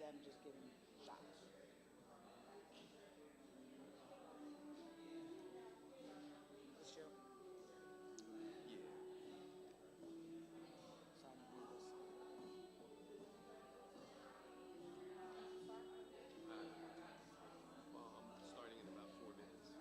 them just getting shot. It's true. Yeah. So I'm gonna do Uh, well, I'm starting in about 4 minutes.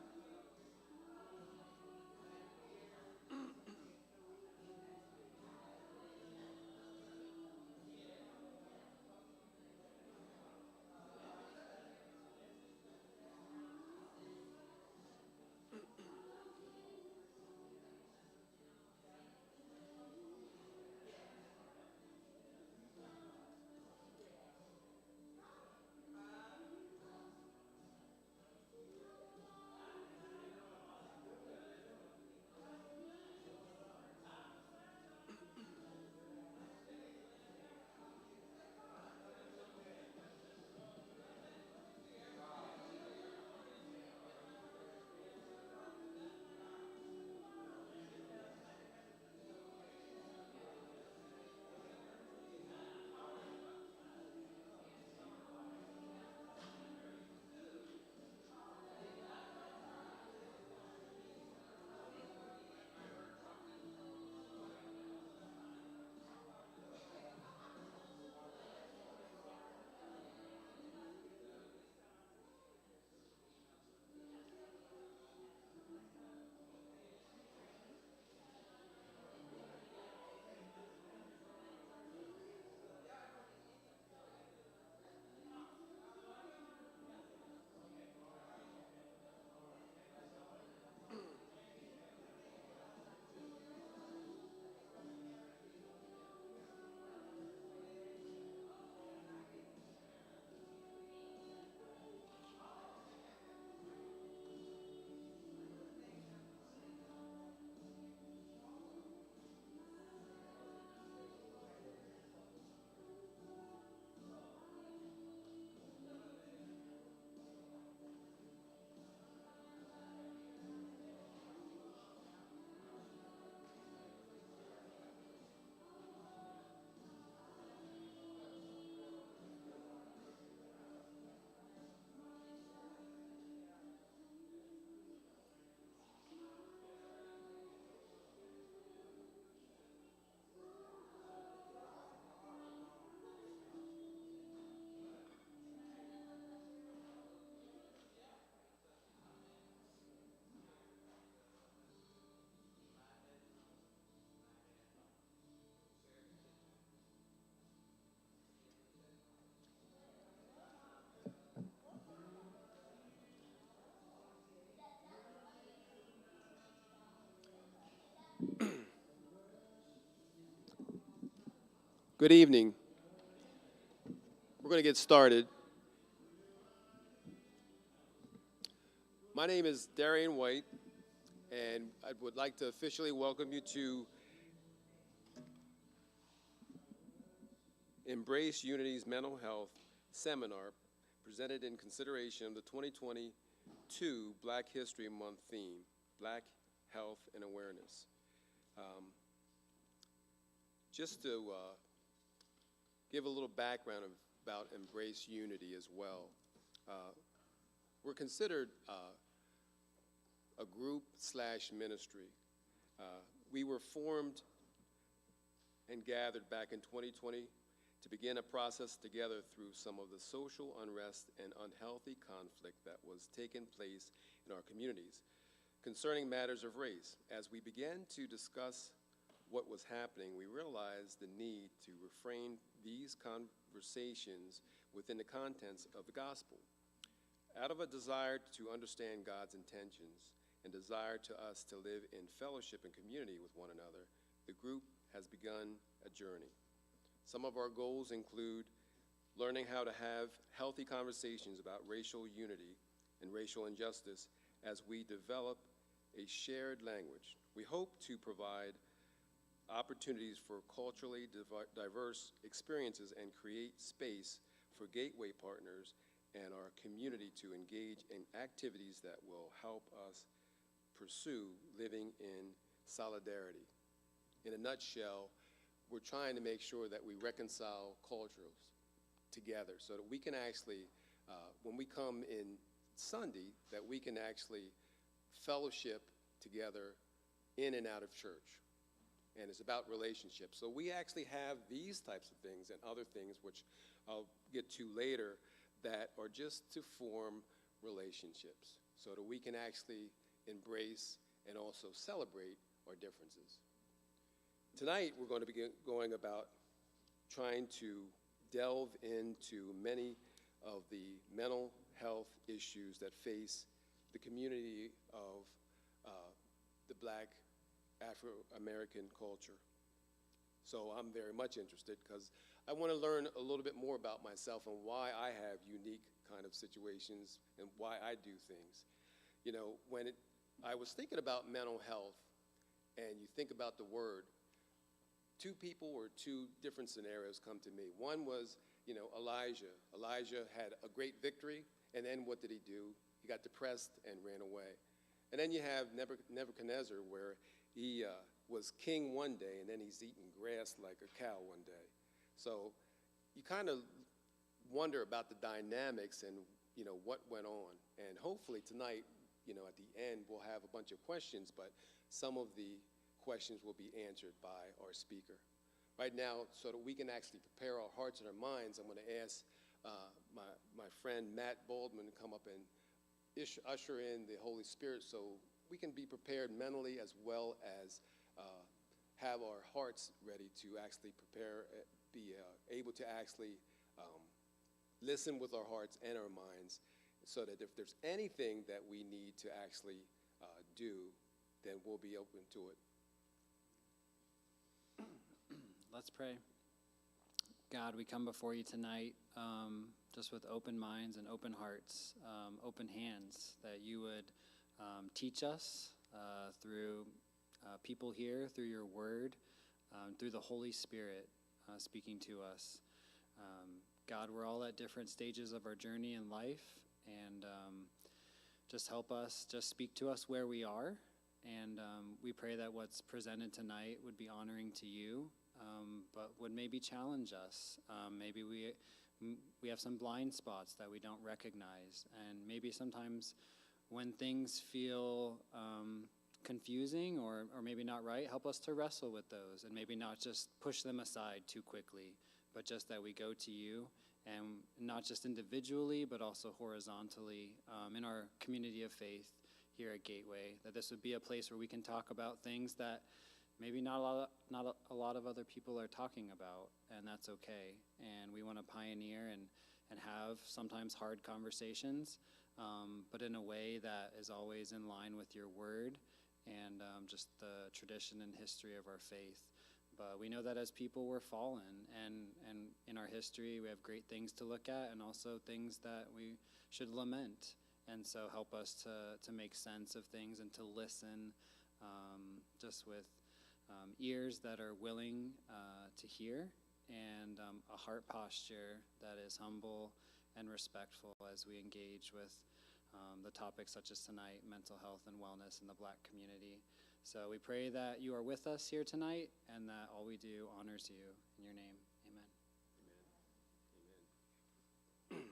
Good evening. We're going to get started. My name is Darian White, and I would like to officially welcome you to Embrace Unity's Mental Health Seminar, presented in consideration of the 2022 Black History Month theme, Black Health and Awareness. Just to give a little background about Embrace Unity as well. We're considered a group/ministry. We were formed and gathered back in 2020 to begin a process together through some of the social unrest and unhealthy conflict that was taking place in our communities concerning matters of race. As we began to discuss what was happening, we realized the need to refrain these conversations within the contents of the gospel. Out of a desire to understand God's intentions and desire to us to live in fellowship and community with one another, the group has begun a journey. Some of our goals include learning how to have healthy conversations about racial unity and racial injustice as we develop a shared language. We hope to provide opportunities for culturally diverse experiences and create space for gateway partners and our community to engage in activities that will help us pursue living in solidarity. In a nutshell, we're trying to make sure that we reconcile cultures together so that we can actually, when we come in Sunday, that we can actually fellowship together in and out of church. And it's about relationships. So we actually have these types of things and other things, which I'll get to later, that are just to form relationships so that we can actually embrace and also celebrate our differences. Tonight, we're going to be going about trying to delve into many of the mental health issues that face the community of the Black Afro-American culture. So I'm very much interested because I want to learn a little bit more about myself and why I have unique kind of situations and why I do things. You know, I was thinking about mental health and you think about the word, two people or two different scenarios come to me. One was, you know, Elijah. Elijah had a great victory, and then what did he do? He got depressed and ran away. And then you have Nebuchadnezzar, where he was king one day, and then he's eating grass like a cow one day. So you kind of wonder about the dynamics and, you know, what went on. And hopefully tonight, you know, at the end, we'll have a bunch of questions, but some of the questions will be answered by our speaker. Right now, so that we can actually prepare our hearts and our minds, I'm going to ask my friend Matt Baldwin to come up and usher in the Holy Spirit so we can be prepared mentally as well as have our hearts ready to actually prepare, be able to actually listen with our hearts and our minds so that if there's anything that we need to actually do, then we'll be open to it. Let's pray. God, we come before you tonight just with open minds and open hearts, open hands, that you would teach us through people here, through your word, through the Holy Spirit speaking to us. God, we're all at different stages of our journey in life, and just help us, just speak to us where we are, and we pray that what's presented tonight would be honoring to you, but would maybe challenge us. Maybe we have some blind spots that we don't recognize, and maybe sometimes when things feel confusing or maybe not right, help us to wrestle with those and maybe not just push them aside too quickly, but just that we go to you, and not just individually, but also horizontally in our community of faith here at Gateway, that this would be a place where we can talk about things that maybe not a lot of other people are talking about, and that's okay. And we want to pioneer and have sometimes hard conversations, but in a way that is always in line with your word and just the tradition and history of our faith. But we know that as people we're fallen, and in our history we have great things to look at and also things that we should lament. And so help us to make sense of things and to listen just with ears that are willing to hear, and a heart posture that is humble and respectful as we engage with the topics such as tonight, mental health and wellness in the Black community. So we pray that you are with us here tonight and that all we do honors you. In your name, amen. Amen.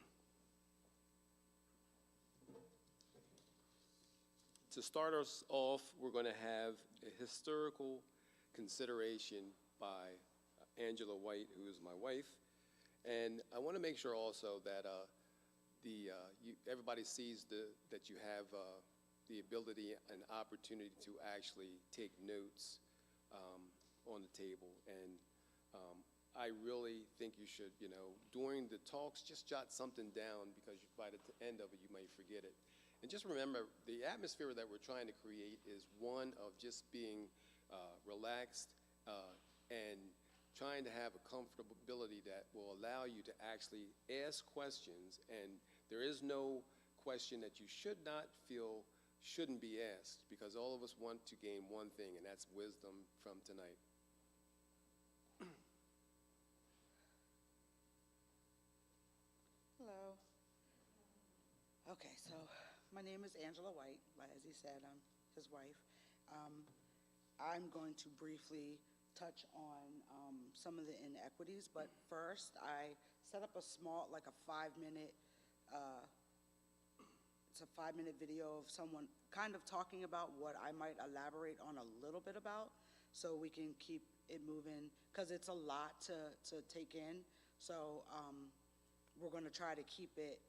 To start us off, we're going to have a historical consideration by Angela White, who is my wife. And I want to make sure also that everybody sees that you have the ability and opportunity to actually take notes on the table. And I really think you should, you know, during the talks, just jot something down, because by the end of it, you may forget it. And just remember, the atmosphere that we're trying to create is one of just being relaxed and trying to have a comfortability that will allow you to actually ask questions. And there is no question that you should not feel shouldn't be asked, because all of us want to gain one thing, and that's wisdom from tonight. Hello. Okay, so my name is Angela White. As he said, I'm his wife. I'm going to briefly touch on some of the inequities, but first I set up a small, like a 5-minute, it's a 5-minute video of someone kind of talking about what I might elaborate on a little bit about, so we can keep it moving, because it's a lot to take in. So we're going to try to keep it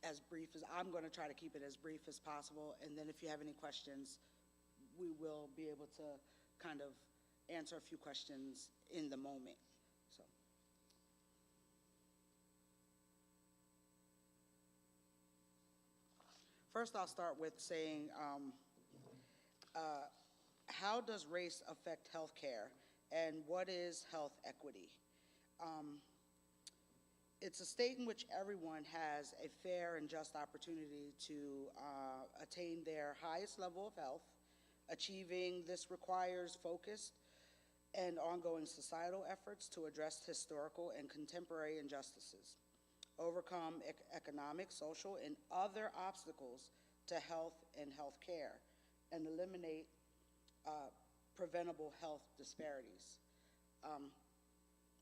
as brief as, I'm going to try to keep it as brief as possible, and then if you have any questions, we will be able to kind of answer a few questions in the moment. So. First, I'll start with saying, how does race affect healthcare, and what is health equity? It's a state in which everyone has a fair and just opportunity to attain their highest level of health. Achieving this requires focused and ongoing societal efforts to address historical and contemporary injustices, overcome economic, social, and other obstacles to health and health care, and eliminate preventable health disparities.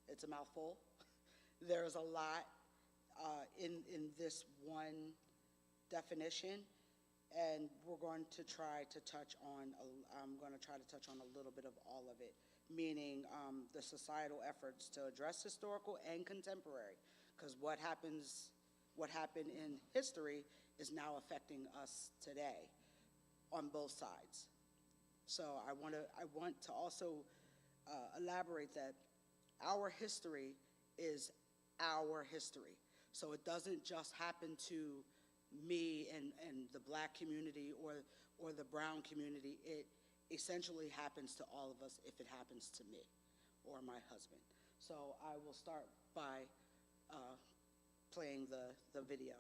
It's a mouthful. There's a lot in this one definition, and we're going to try to touch on, I'm going to try to touch on a little bit of all of it, meaning the societal efforts to address historical and contemporary, because what happened in history is now affecting us today on both sides. So I want to also elaborate that our history is our history. So it doesn't just happen to me and the Black community or the brown community. It essentially happens to all of us if it happens to me or my husband. So I will start by playing the video.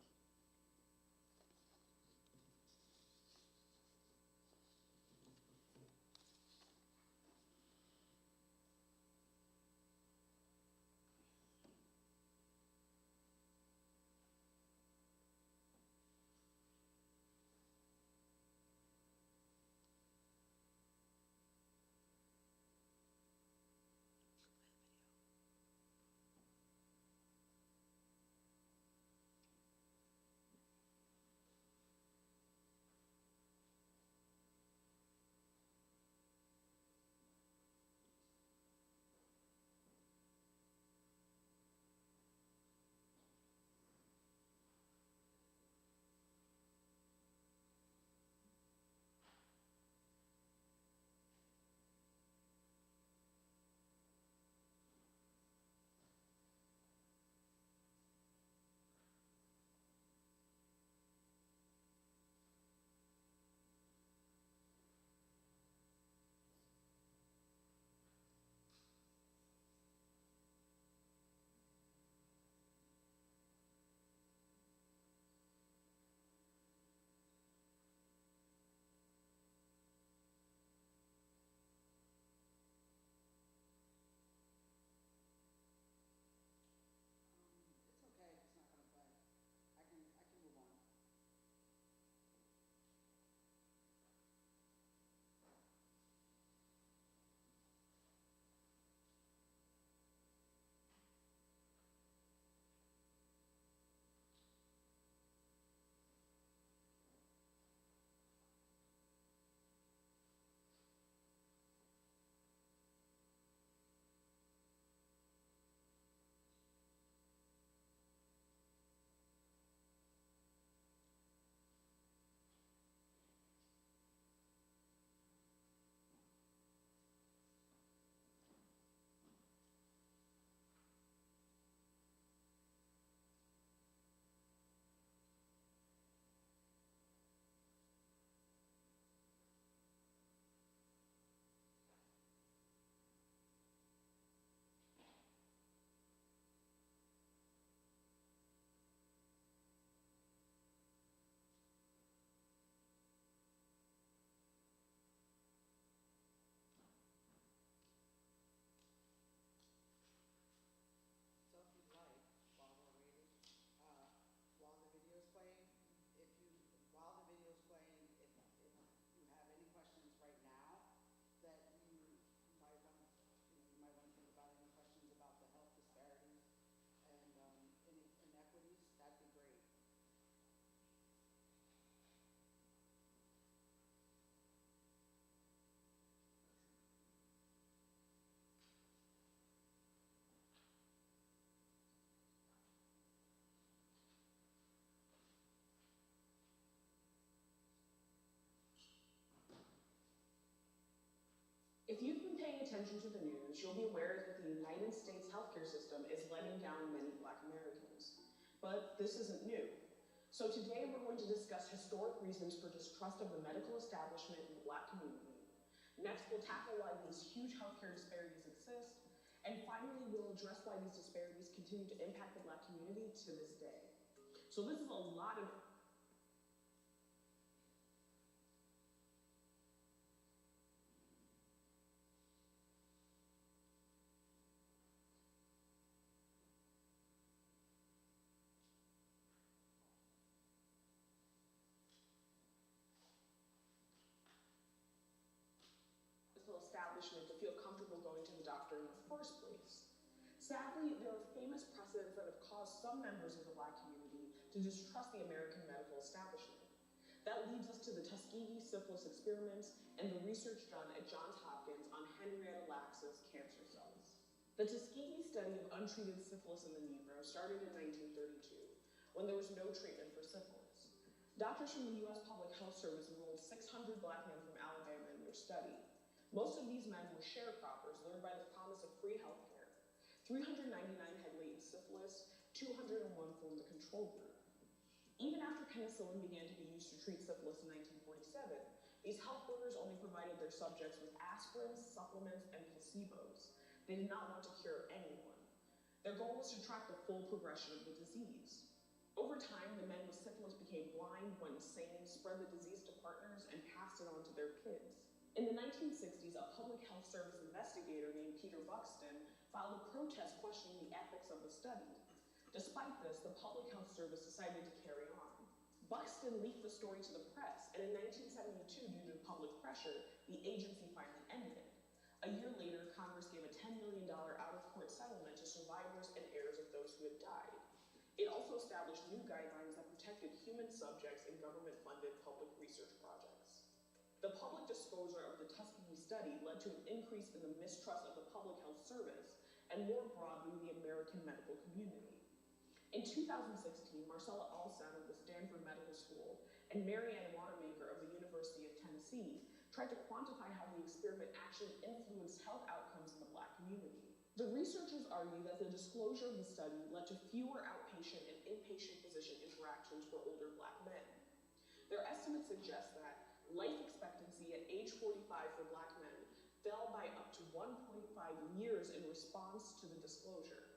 attention to the news, you'll be aware that the United States healthcare system is letting down many Black Americans. But this isn't new. So today we're going to discuss historic reasons for distrust of the medical establishment in the Black community. Next, we'll tackle why these huge healthcare disparities exist. And finally, we'll address why these disparities continue to impact the Black community to this day. So this is a lot of establishment to feel comfortable going to the doctor in the first place. Sadly, there are famous precedents that have caused some members of the Black community to distrust the American medical establishment. That leads us to the Tuskegee syphilis experiments and the research done at Johns Hopkins on Henrietta Lacks' cancer cells. The Tuskegee Study of untreated syphilis in the Negro started in 1932, when there was no treatment for syphilis. Doctors from the U.S. Public Health Service enrolled 600 Black men from Alabama in their study. Most of these men were sharecroppers lured by the promise of free health care. 399 had latent syphilis, 201 formed the control group. Even after penicillin began to be used to treat syphilis in 1947, these health workers only provided their subjects with aspirins, supplements, and placebos. They did not want to cure anyone. Their goal was to track the full progression of the disease. Over time, the men with syphilis became blind, went insane, spread the disease to partners, and passed it on to their kids. In the 1960s, a public health service investigator named Peter Buxton filed a protest questioning the ethics of the study. Despite this, the public health service decided to carry on. Buxton leaked the story to the press, and in 1972, due to public pressure, the agency finally ended it. A year later, Congress gave a $10 million out-of-court settlement to survivors and heirs of those who had died. It also established new guidelines that protected human subjects in government-funded public research projects. The public disclosure of the Tuskegee Study led to an increase in the mistrust of the public health service and more broadly the American medical community. In 2016, Marcella Alston of the Stanford Medical School and Mary Ann Wanamaker of the University of Tennessee tried to quantify how the experiment actually influenced health outcomes in the Black community. The researchers argue that the disclosure of the study led to fewer outpatient and inpatient physician interactions for older Black men. Their estimates suggest that life expectancy at age 45 for Black men fell by up to 1.5 years in response to the disclosure.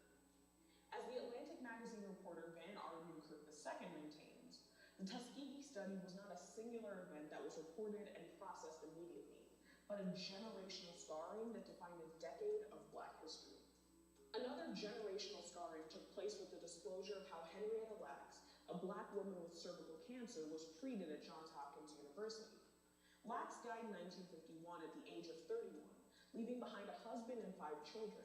As the Atlantic magazine reporter Van R. Newkirk II maintains, the Tuskegee Study was not a singular event that was reported and processed immediately, but a generational scarring that defined a decade of Black history. Another generational scarring took place with the disclosure of how Henrietta Lacks, a Black woman with cervical cancer, was treated at Johns Hopkins University. Lacks died in 1951 at the age of 31, leaving behind a husband and 5 children.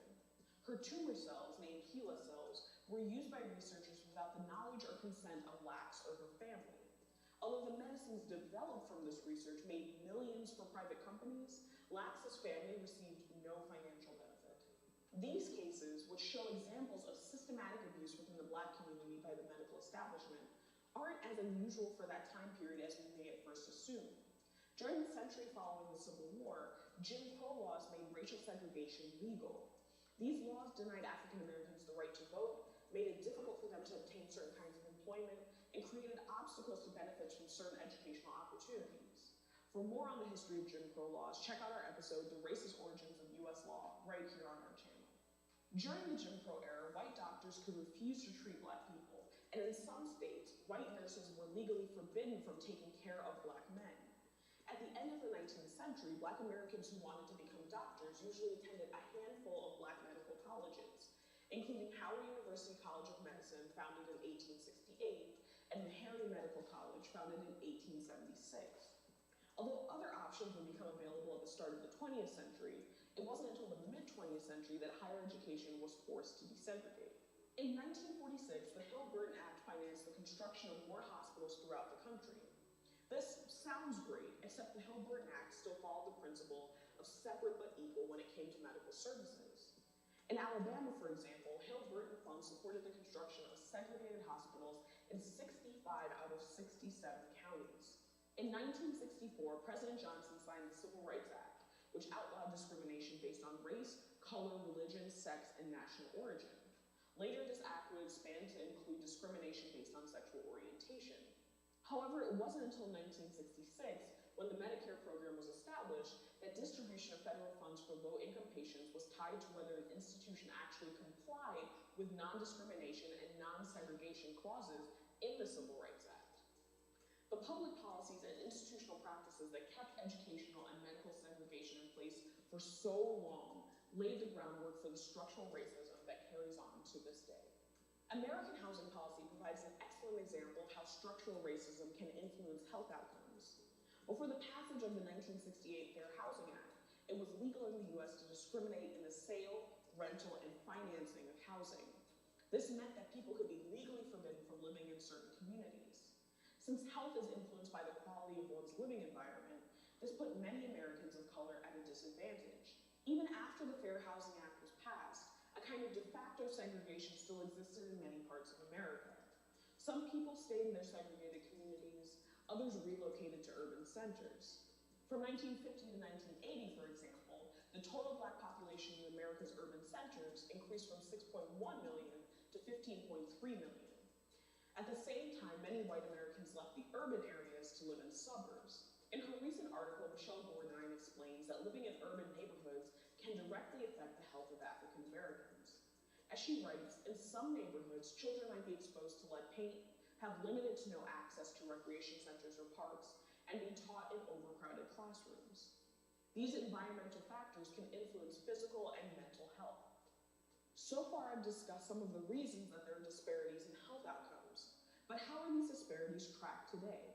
Her tumor cells, named HeLa cells, were used by researchers without the knowledge or consent of Lacks or her family. Although the medicines developed from this research made millions for private companies, Lacks' family received no financial benefit. These cases, which show examples of systematic abuse within the Black community by the medical establishment, aren't as unusual for that time period as we may at first assume. During the century following the Civil War, Jim Crow laws made racial segregation legal. These laws denied African Americans the right to vote, made it difficult for them to obtain certain kinds of employment, and created obstacles to benefits from certain educational opportunities. For more on the history of Jim Crow laws, check out our episode, The Racist Origins of U.S. Law, right here on our channel. During the Jim Crow era, white doctors could refuse to treat Black people, and in some states, white nurses were legally forbidden from taking care of Black men. At the end of the 19th century, Black Americans who wanted to become doctors usually attended a handful of Black medical colleges, including Howard University College of Medicine, founded in 1868, and the Henley Medical College, founded in 1876. Although other options would become available at the start of the 20th century, it wasn't until the mid-20th century that higher education was forced to desegregate. In 1946, the Hill-Burton Act financed the construction of more hospitals throughout the country. This sounds great, except the Hill-Burton Act still followed the principle of separate but equal when it came to medical services. In Alabama, for example, Hill-Burton funds supported the construction of segregated hospitals in 65 out of 67 counties. In 1964, President Johnson signed the Civil Rights Act, which outlawed discrimination based on race, color, religion, sex, and national origin. Later, this act would expand to include discrimination based on sexual orientation. However, it wasn't until 1966, when the Medicare program was established, that distribution of federal funds for low-income patients was tied to whether an institution actually complied with non-discrimination and non-segregation clauses in the Civil Rights Act. The public policies and institutional practices that kept educational and medical segregation in place for so long laid the groundwork for the structural racism that carries on to this day. American housing policy provides an excellent example of how structural racism can influence health outcomes. Before the passage of the 1968 Fair Housing Act, it was legal in the U.S. to discriminate in the sale, rental, and financing of housing. This meant that people could be legally forbidden from living in certain communities. Since health is influenced by the quality of one's living environment, this put many Americans of color at a disadvantage. Even after the Fair Housing Act was passed, a kind of de facto segregation still existed in many parts of America. Some people stayed in their segregated communities, others relocated to urban centers. From 1950 to 1980, for example, the total Black population in America's urban centers increased from 6.1 million to 15.3 million. At the same time, many white Americans left the urban areas to live in suburbs. In her recent article, Michelle Gordine explains that living in urban neighborhoods can directly affect the health of African Americans. As she writes, in some neighborhoods, children might be exposed to lead paint, have limited to no access to recreation centers or parks, and be taught in overcrowded classrooms. These environmental factors can influence physical and mental health. So far, I've discussed some of the reasons that there are disparities in health outcomes, but how are these disparities tracked today?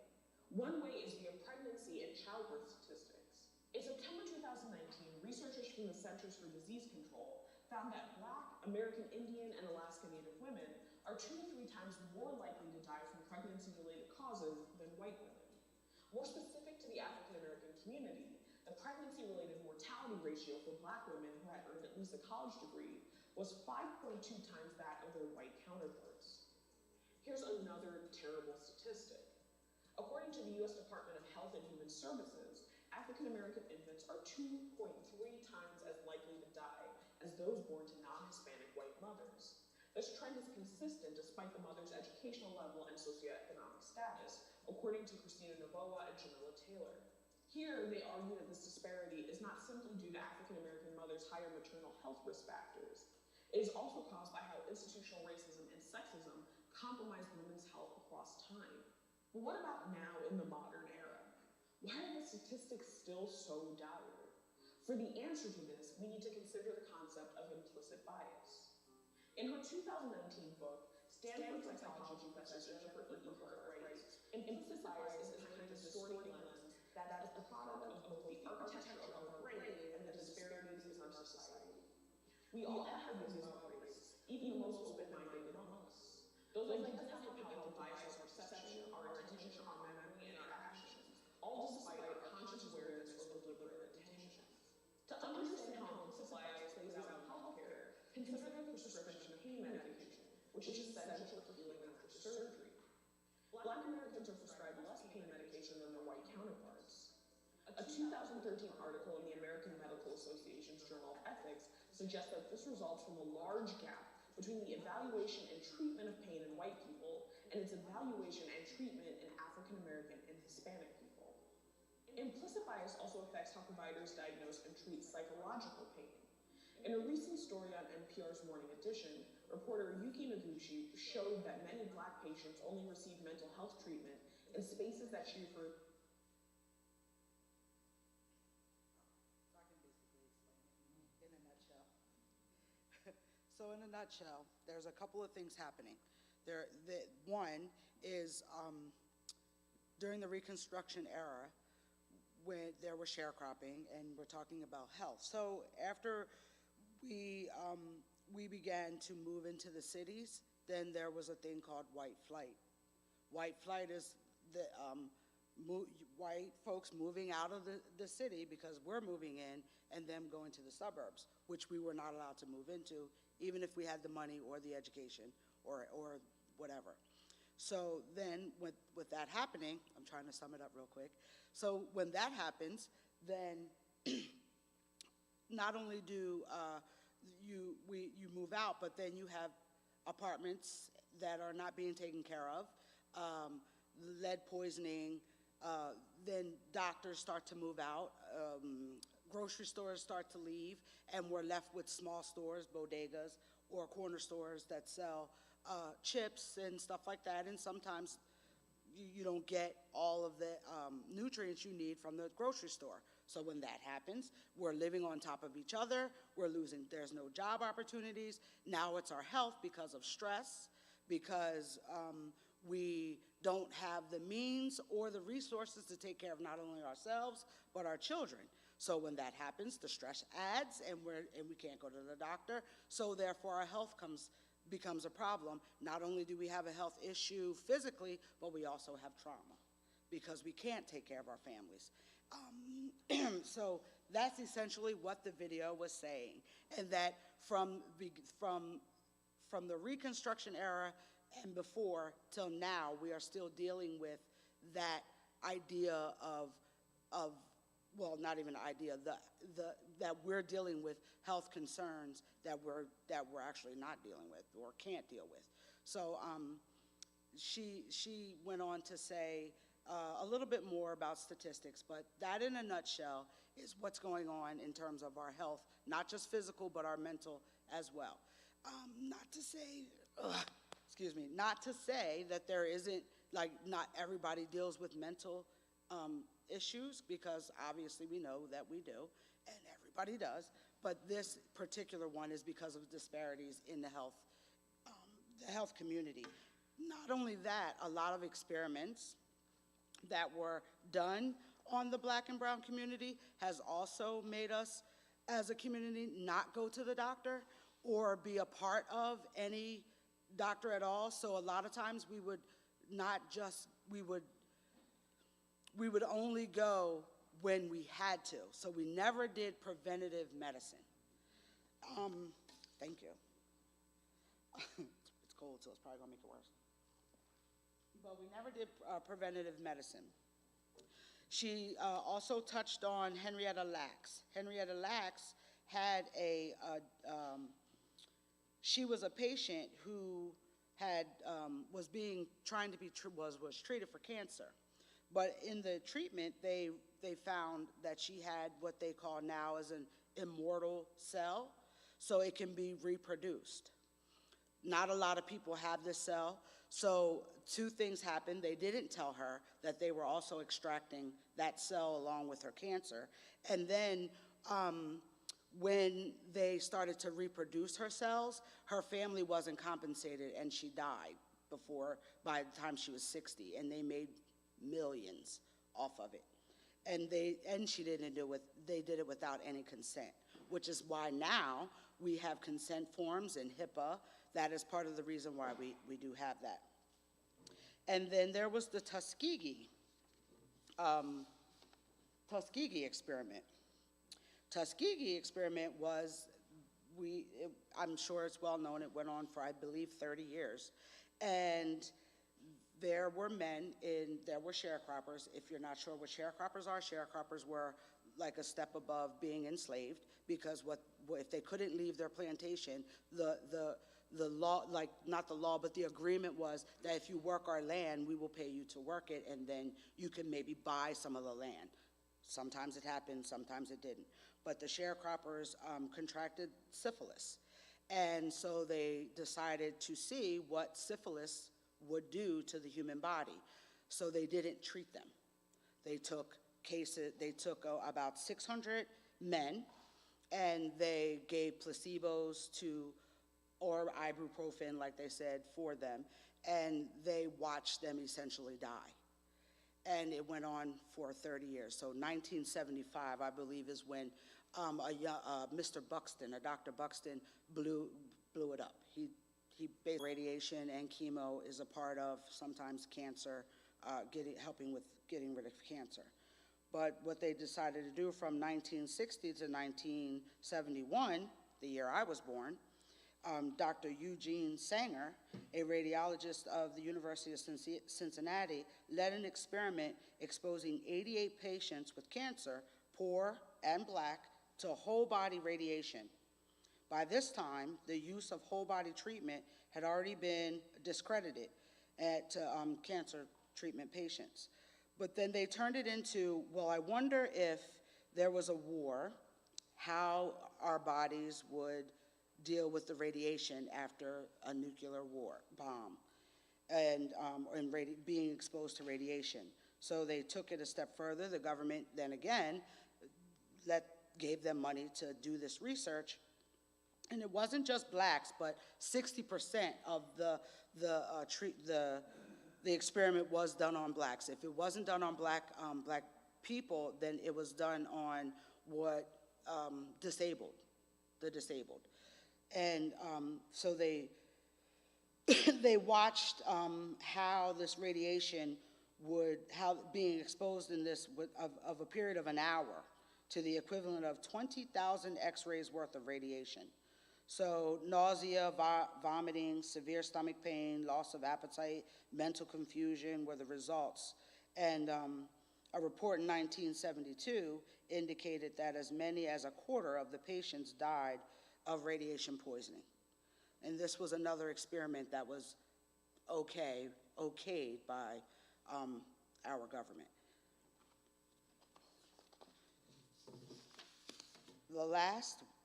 One way is via pregnancy and childbirth statistics. In September 2019, researchers from the Centers for Disease Control found that Black, American Indian, and Alaska Native women are 2 to 3 times more likely to die from pregnancy-related causes than white women. More specific to the African American community, the pregnancy-related mortality ratio for Black women who had earned at least a college degree was 5.2 times that of their white counterparts. Here's another terrible statistic. According to the U.S. Department of Health and Human Services, African American infants are 2.3 times as likely to die as those born to non-Hispanic white mothers. This trend is consistent despite the mother's educational level and socioeconomic status, according to Christina Novoa and Jamila Taylor. Here, they argue that this disparity is not simply due to African American mothers' higher maternal health risk factors. It is also caused by how institutional racism and sexism compromise women's health across time. But what about now in the modern era? Why are the statistics still so dire? For the answer to this, we need to consider the concept of implicit bias. In her 2019 book, Stanford psychology professor Jennifer Eberhardt writes, implicit bias is a kind of distorting lens that is the product of both the architecture of our brain and the disparities in our society. We all have views about race, even the most open-minded among us. Those ideas have helped bias our perception, our attention, our memory, and our actions, all despite our conscious awareness or deliberate intention. To understand how implicit bias plays out in healthcare, consider the prescription of pain medication, which is essential for healing after surgery. Black Americans are prescribed less pain medication than their white counterparts. A 2013 article in the American Medical Association's Journal of Ethics suggests that this results from a large gap between the evaluation and treatment of pain in white people and its evaluation and treatment in African American and Hispanic people. Implicit bias also affects how providers diagnose and treat psychological pain. In a recent story on NPR's Morning Edition, reporter Yuki Noguchi showed that many Black patients only receive mental health treatment in spaces that she referred. So in a nutshell, there's a couple of things happening. One is during the Reconstruction era, when there was sharecropping, and we're talking about health. So after we began to move into the cities, then there was a thing called white flight. White flight is the white folks moving out of the city because we're moving in, and them going to the suburbs, which we were not allowed to move into, even if we had the money or the education or whatever. So then with that happening, I'm trying to sum it up real quick. So when that happens, then not only do you move out, but then you have apartments that are not being taken care of, lead poisoning, then doctors start to move out, grocery stores start to leave, and we're left with small stores, bodegas, or corner stores that sell chips and stuff like that, and sometimes you don't get all of the nutrients you need from the grocery store. So when that happens, we're living on top of each other, there's no job opportunities. Now it's our health because of stress, because we don't have the means or the resources to take care of not only ourselves, but our children. So when that happens, the stress adds, and we can't go to the doctor, so therefore our health becomes a problem. Not only do we have a health issue physically, but we also have trauma because we can't take care of our families. So that's essentially what the video was saying, and that from the Reconstruction era and before till now, we are still dealing with that idea of well, not even an idea, that we're dealing with health concerns that we're actually not dealing with or can't deal with. So she went on to say a little bit more about statistics, but that in a nutshell is what's going on in terms of our health, not just physical, but our mental as well. Not to say, not to say that there isn't, like, not everybody deals with mental issues, because obviously we know that we do, and everybody does, but this particular one is because of disparities in the health community. Not only that, a lot of experiments that were done on the Black and brown community has also made us as a community not go to the doctor or be a part of any doctor at all. So a lot of times we would only go when we had to. So we never did preventative medicine. Thank you. It's cold, so it's probably gonna make it worse. But we never did preventative medicine. She also touched on Henrietta Lacks. Henrietta Lacks had she was a patient who was treated for cancer. But in the treatment, they found that she had what they call now as an immortal cell, so it can be reproduced. Not a lot of people have this cell, so two things happened. They didn't tell her that they were also extracting that cell along with her cancer, and then when they started to reproduce her cells, her family wasn't compensated, and she died by the time she was 60, and they made millions off of it. And they did it without any consent, which is why now we have consent forms and HIPAA. That is part of the reason why we do have that. And then there was the Tuskegee experiment. Tuskegee experiment was, I'm sure it's well known, it went on for, I believe, 30 years. And there were there were sharecroppers. If you're not sure what sharecroppers were like a step above being enslaved, because if they couldn't leave their plantation, the law, like not the law, but the agreement was that if you work our land, we will pay you to work it, and then you can maybe buy some of the land. Sometimes it happened, sometimes it didn't. But the sharecroppers contracted syphilis, and so they decided to see what syphilis would do to the human body. So they didn't treat them. They took about 600 men, and they gave placebos or ibuprofen, like they said, for them, and they watched them essentially die. And it went on for 30 years. So 1975, I believe, is when Mr. Buxton, Dr. Buxton, blew it up. He basically, radiation and chemo is a part of sometimes cancer, helping with getting rid of cancer. But what they decided to do from 1960 to 1971, the year I was born, Dr. Eugene Sanger, a radiologist of the University of Cincinnati, led an experiment exposing 88 patients with cancer, poor and black, to whole body radiation. By this time, the use of whole body treatment had already been discredited at cancer treatment patients. But then they turned it into, well, I wonder if there was a war, how our bodies would deal with the radiation after a nuclear war, bomb, and being exposed to radiation. So they took it a step further. The government then again gave them money to do this research. And it wasn't just blacks, but 60% of the experiment was done on blacks. If it wasn't done on black people, then it was done on the disabled. And so they watched how this radiation how being exposed in this of a period of an hour to the equivalent of 20,000 x-rays worth of radiation. So nausea, vomiting, severe stomach pain, loss of appetite, mental confusion were the results. And a report in 1972 indicated that as many as a quarter of the patients died of radiation poisoning. And this was another experiment that was okayed by our government.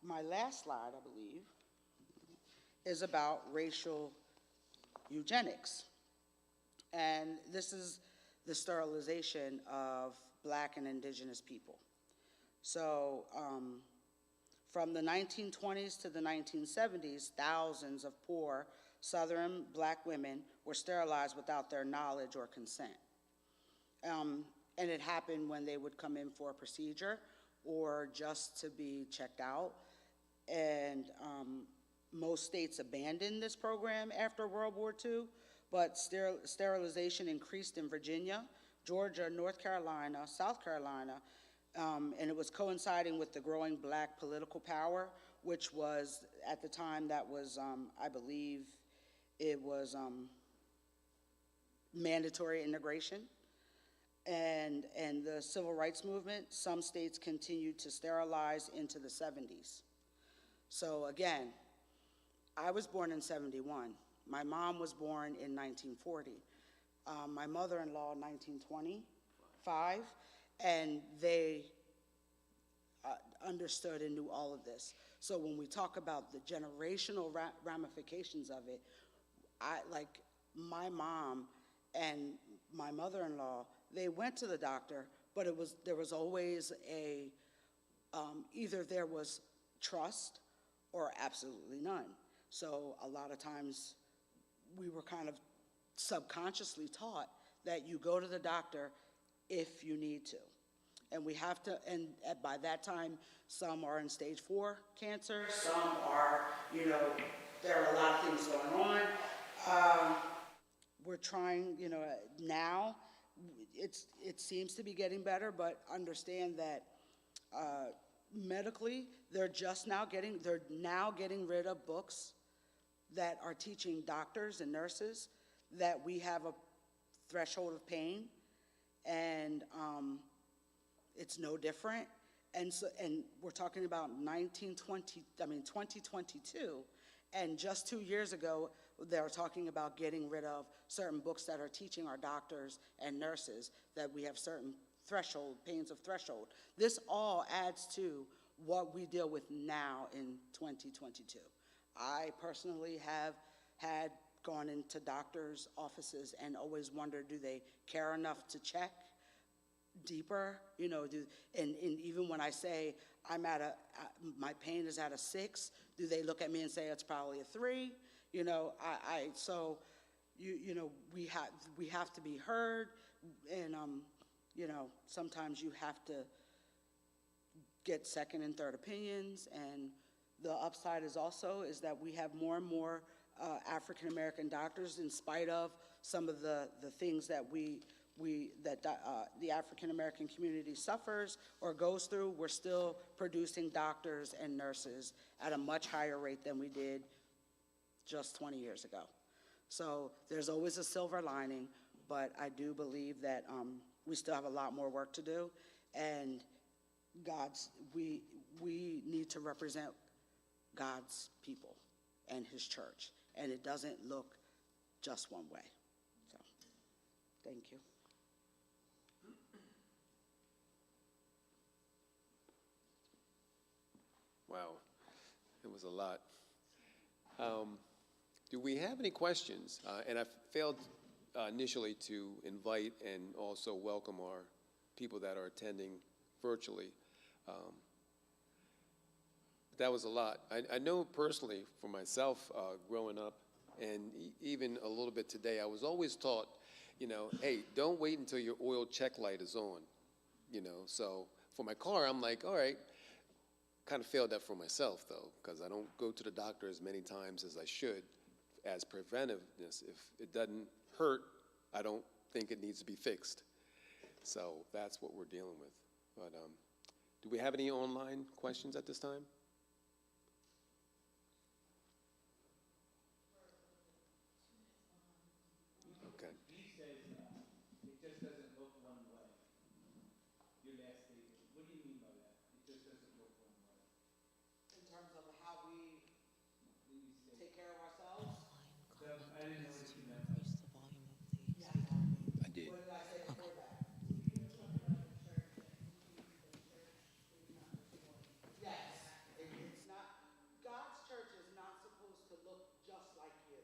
My last slide, I believe, is about racial eugenics. And this is the sterilization of black and indigenous people. So from the 1920s to the 1970s, thousands of poor Southern black women were sterilized without their knowledge or consent. And it happened when they would come in for a procedure or just to be checked out. And most states abandoned this program after World War II, but sterilization increased in Virginia, Georgia, North Carolina, South Carolina, and it was coinciding with the growing black political power, which was, at the time, that was, I believe, it was mandatory integration. And the civil rights movement, some states continued to sterilize into the 70s. So again, I was born in 71. My mom was born in 1940. My mother-in-law in 1925, and they understood and knew all of this. So when we talk about the generational ramifications of it, like my mom and my mother-in-law, they went to the doctor, but there was always either there was trust or absolutely none. So a lot of times we were kind of subconsciously taught that you go to the doctor if you need to. And we have to, and by that time, some are in stage 4 cancer, some are, there are a lot of things going on. We're trying, now, it seems to be getting better, but understand that medically, they're now getting rid of books that are teaching doctors and nurses that we have a threshold of pain, and it's no different. And we're talking about 2022, and just 2 years ago, they were talking about getting rid of certain books that are teaching our doctors and nurses that we have certain pains of threshold. This all adds to what we deal with now in 2022. I personally have had gone into doctors' offices and always wondered, do they care enough to check deeper? And even when I say my pain is at a 6, do they look at me and say it's probably a 3? So we have to be heard, and sometimes you have to get second and third opinions. And the upside is that we have more and more African American doctors, in spite of some of the things that the African American community suffers or goes through. We're still producing doctors and nurses at a much higher rate than we did just 20 years ago. So there's always a silver lining, but I do believe that we still have a lot more work to do, and we need to represent God's people and his church, and it doesn't look just one way. So, thank you. Wow, it was a lot. Do we have any questions? And I failed initially to invite and also welcome our people that are attending virtually. That was a lot. I know personally for myself growing up, and even a little bit today, I was always taught, you know, hey, don't wait until your oil check light is on, you know. So for my car, I'm like, all right. Kind of failed that for myself, though, because I don't go to the doctor as many times as I should as preventiveness. If it doesn't hurt, I don't think it needs to be fixed. So that's what we're dealing with. But do we have any online questions at this time? Okay. He says it just doesn't look one way. Your last statement. What do you mean by that? It just doesn't look one way. In terms of how we take care of ourselves? I didn't know what you meant. I did. What did I say before that? Yes, it's not, God's church is not supposed to look just like you.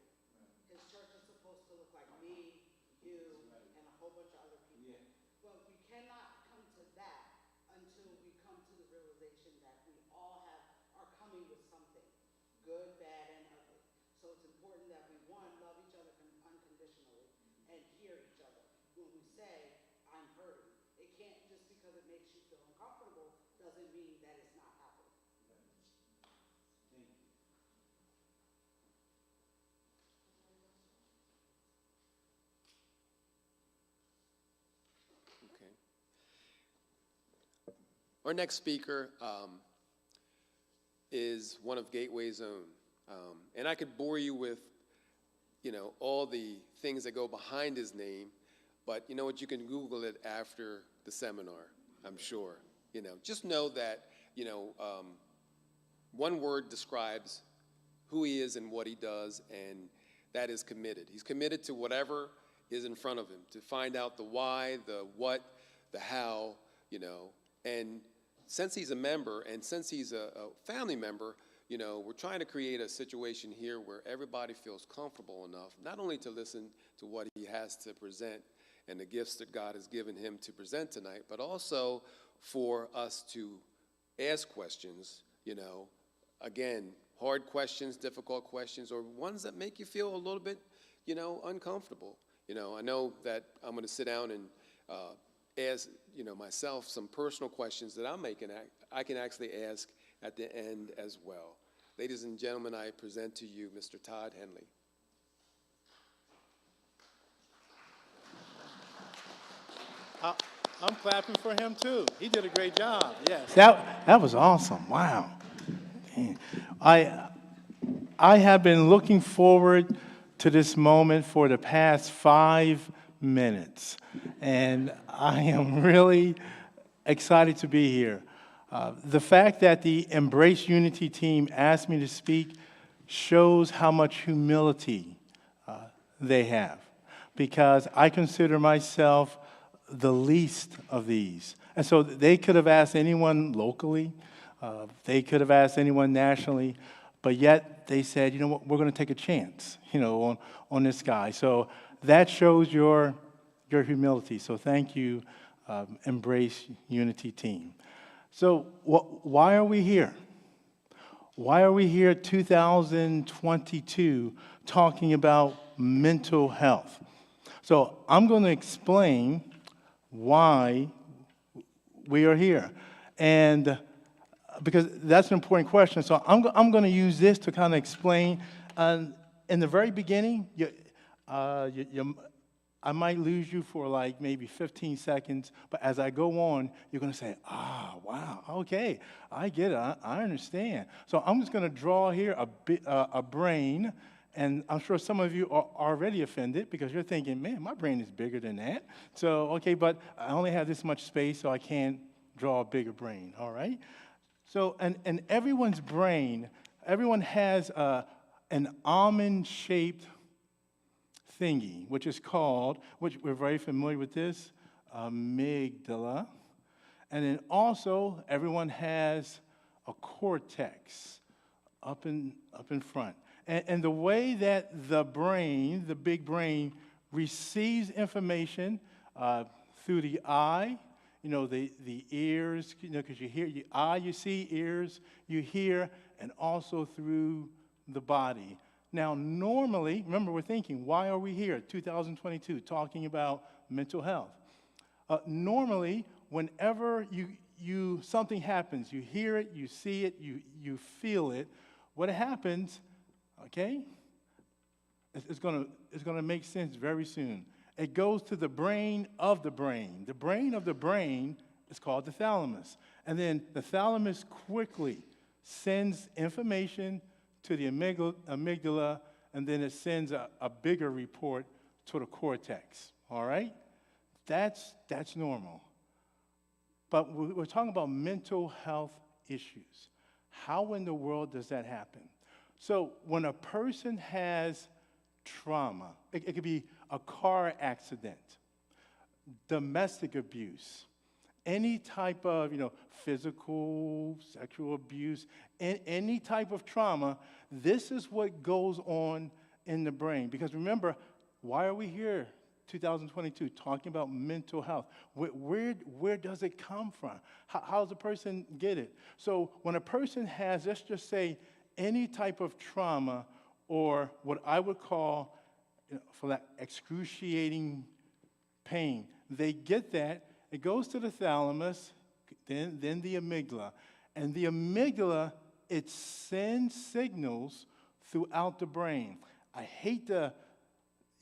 His church is supposed to look like me, you, and a whole bunch of other people. But we cannot come to that until we come to the realization that we all are coming with something, good, bad, and ugly. So it's important that we, one, love each other unconditionally and hear each other. When we say, I'm hurting, it can't, just because it makes you feel uncomfortable, doesn't mean that it's not happening. Thank you. Okay. Our next speaker is one of Gateway's own. And I could bore you with, you know, all the things that go behind his name, but you know what, you can Google it after the seminar, I'm sure. You know, just know that, you know, one word describes who he is and what he does, and that is committed. He's committed to whatever is in front of him, to find out the why, the what, the how, you know. And since he's a member and since he's a family member, you know, we're trying to create a situation here where everybody feels comfortable enough, not only to listen to what he has to present and the gifts that God has given him to present tonight, but also for us to ask questions, you know, again, hard questions, difficult questions, or ones that make you feel a little bit, you know, uncomfortable. You know, I know that I'm going to sit down and ask, you know, myself some personal questions that I can actually ask at the end as well. Ladies and gentlemen, I present to you Mr. Todd Henley. I'm clapping for him too. He did a great job. Yes, that was awesome. Wow. Man. I have been looking forward to this moment for the past 5 minutes, and I am really excited to be here. The fact that the Embrace Unity team asked me to speak shows how much humility they have, because I consider myself the least of these. And so they could have asked anyone locally, they could have asked anyone nationally, but yet they said, you know what, we're going to take a chance, you know, on this guy. So that shows your humility. So thank you, Embrace Unity team. So why are we here? Why are we here 2022 talking about mental health? So I'm going to explain why we are here. And because that's an important question. So I'm going to use this to kind of explain. In the very beginning, I might lose you for like maybe 15 seconds, but as I go on, you're going to say, wow, okay, I get it, I understand. So I'm just going to draw here a brain, and I'm sure some of you are already offended because you're thinking, man, my brain is bigger than that. So, okay, but I only have this much space, so I can't draw a bigger brain, all right? So, and everyone's brain, everyone has an almond-shaped thingy, which is called, which we're very familiar with this, amygdala. And then also, everyone has a cortex up in front. And the way that the brain, the big brain, receives information through the eye, the ears, because you hear, your eye, you see, ears, you hear, and also through the body. Now, normally, remember, we're thinking, why are we here, 2022, talking about mental health? Normally, whenever something happens, you hear it, you see it, you feel it, what happens, okay, it's going to make sense very soon. It goes to the brain of the brain. The brain of the brain is called the thalamus. And then the thalamus quickly sends information to the amygdala, and then it sends a bigger report to the cortex, all right? That's normal. But we're talking about mental health issues. How in the world does that happen? So when a person has trauma, it could be a car accident, domestic abuse, any type of, physical, sexual abuse, any type of trauma, this is what goes on in the brain. Because remember, why are we here, 2022, talking about mental health? Where does it come from? How does a person get it? So when a person has, let's just say, any type of trauma, or what I would call, for that excruciating pain, they get that, it goes to the thalamus, then the amygdala. And the amygdala, it sends signals throughout the brain. I hate to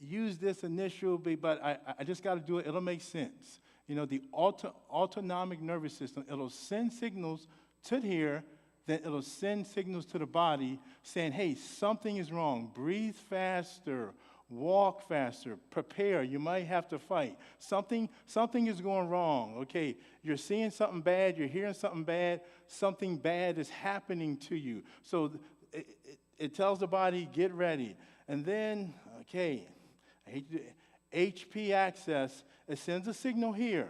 use this initial, but I just got to do it. It'll make sense. The autonomic nervous system, it'll send signals to here, then it'll send signals to the body saying, hey, something is wrong. Breathe faster. Walk faster. Prepare. You might have to fight. Something is going wrong. Okay, you're seeing something bad. You're hearing something bad. Something bad is happening to you. So it tells the body, get ready. And then, okay, HP access, it sends a signal here.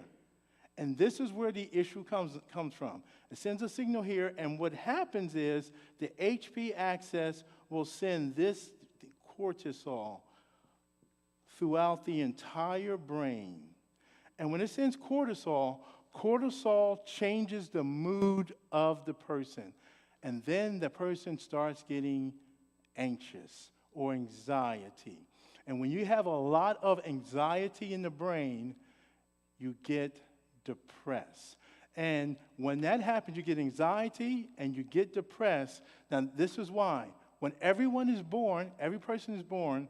And this is where the issue comes from. It sends a signal here, and what happens is the HP access will send this cortisol throughout the entire brain. And when it sends cortisol, cortisol changes the mood of the person. And then the person starts getting anxious or anxiety. And when you have a lot of anxiety in the brain, you get depressed. And when that happens, you get anxiety and you get depressed. Now, this is why. When everyone is born, every person is born,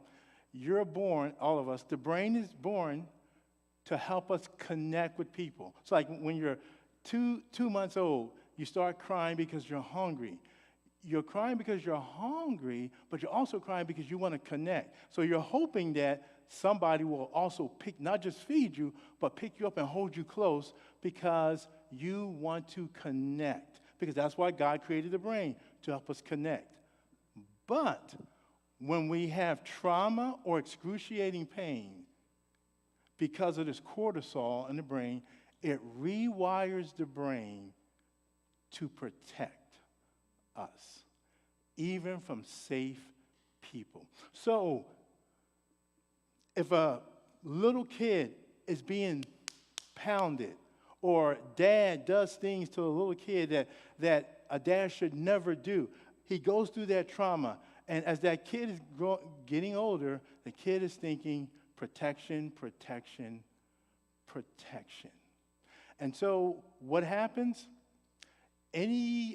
you're born, all of us, the brain is born to help us connect with people. It's like when you're two months old, you start crying because you're hungry. You're crying because you're hungry, but you're also crying because you want to connect. So you're hoping that somebody will also not just feed you, but pick you up and hold you close because you want to connect. Because that's why God created the brain, to help us connect. But when we have trauma or excruciating pain, because of this cortisol in the brain, it rewires the brain to protect us, even from safe people. So, if a little kid is being pounded, or dad does things to a little kid that a dad should never do, he goes through that trauma. And as that kid is getting older, the kid is thinking protection, protection, protection. And so what happens?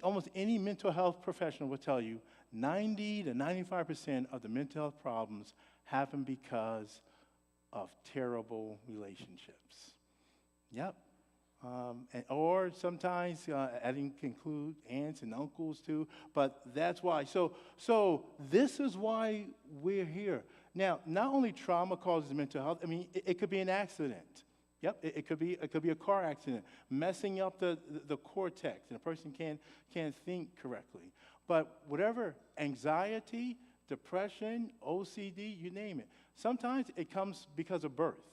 Almost any mental health professional will tell you 90 to 95% of the mental health problems happen because of terrible relationships. Yep. Or sometimes adding include aunts and uncles too, but that's why. So this is why we're here. Now, not only trauma causes mental health, I mean, it could be an accident. Yep, it could be a car accident, messing up the cortex, and a person can't think correctly. But whatever, anxiety, depression, OCD, you name it. Sometimes it comes because of birth,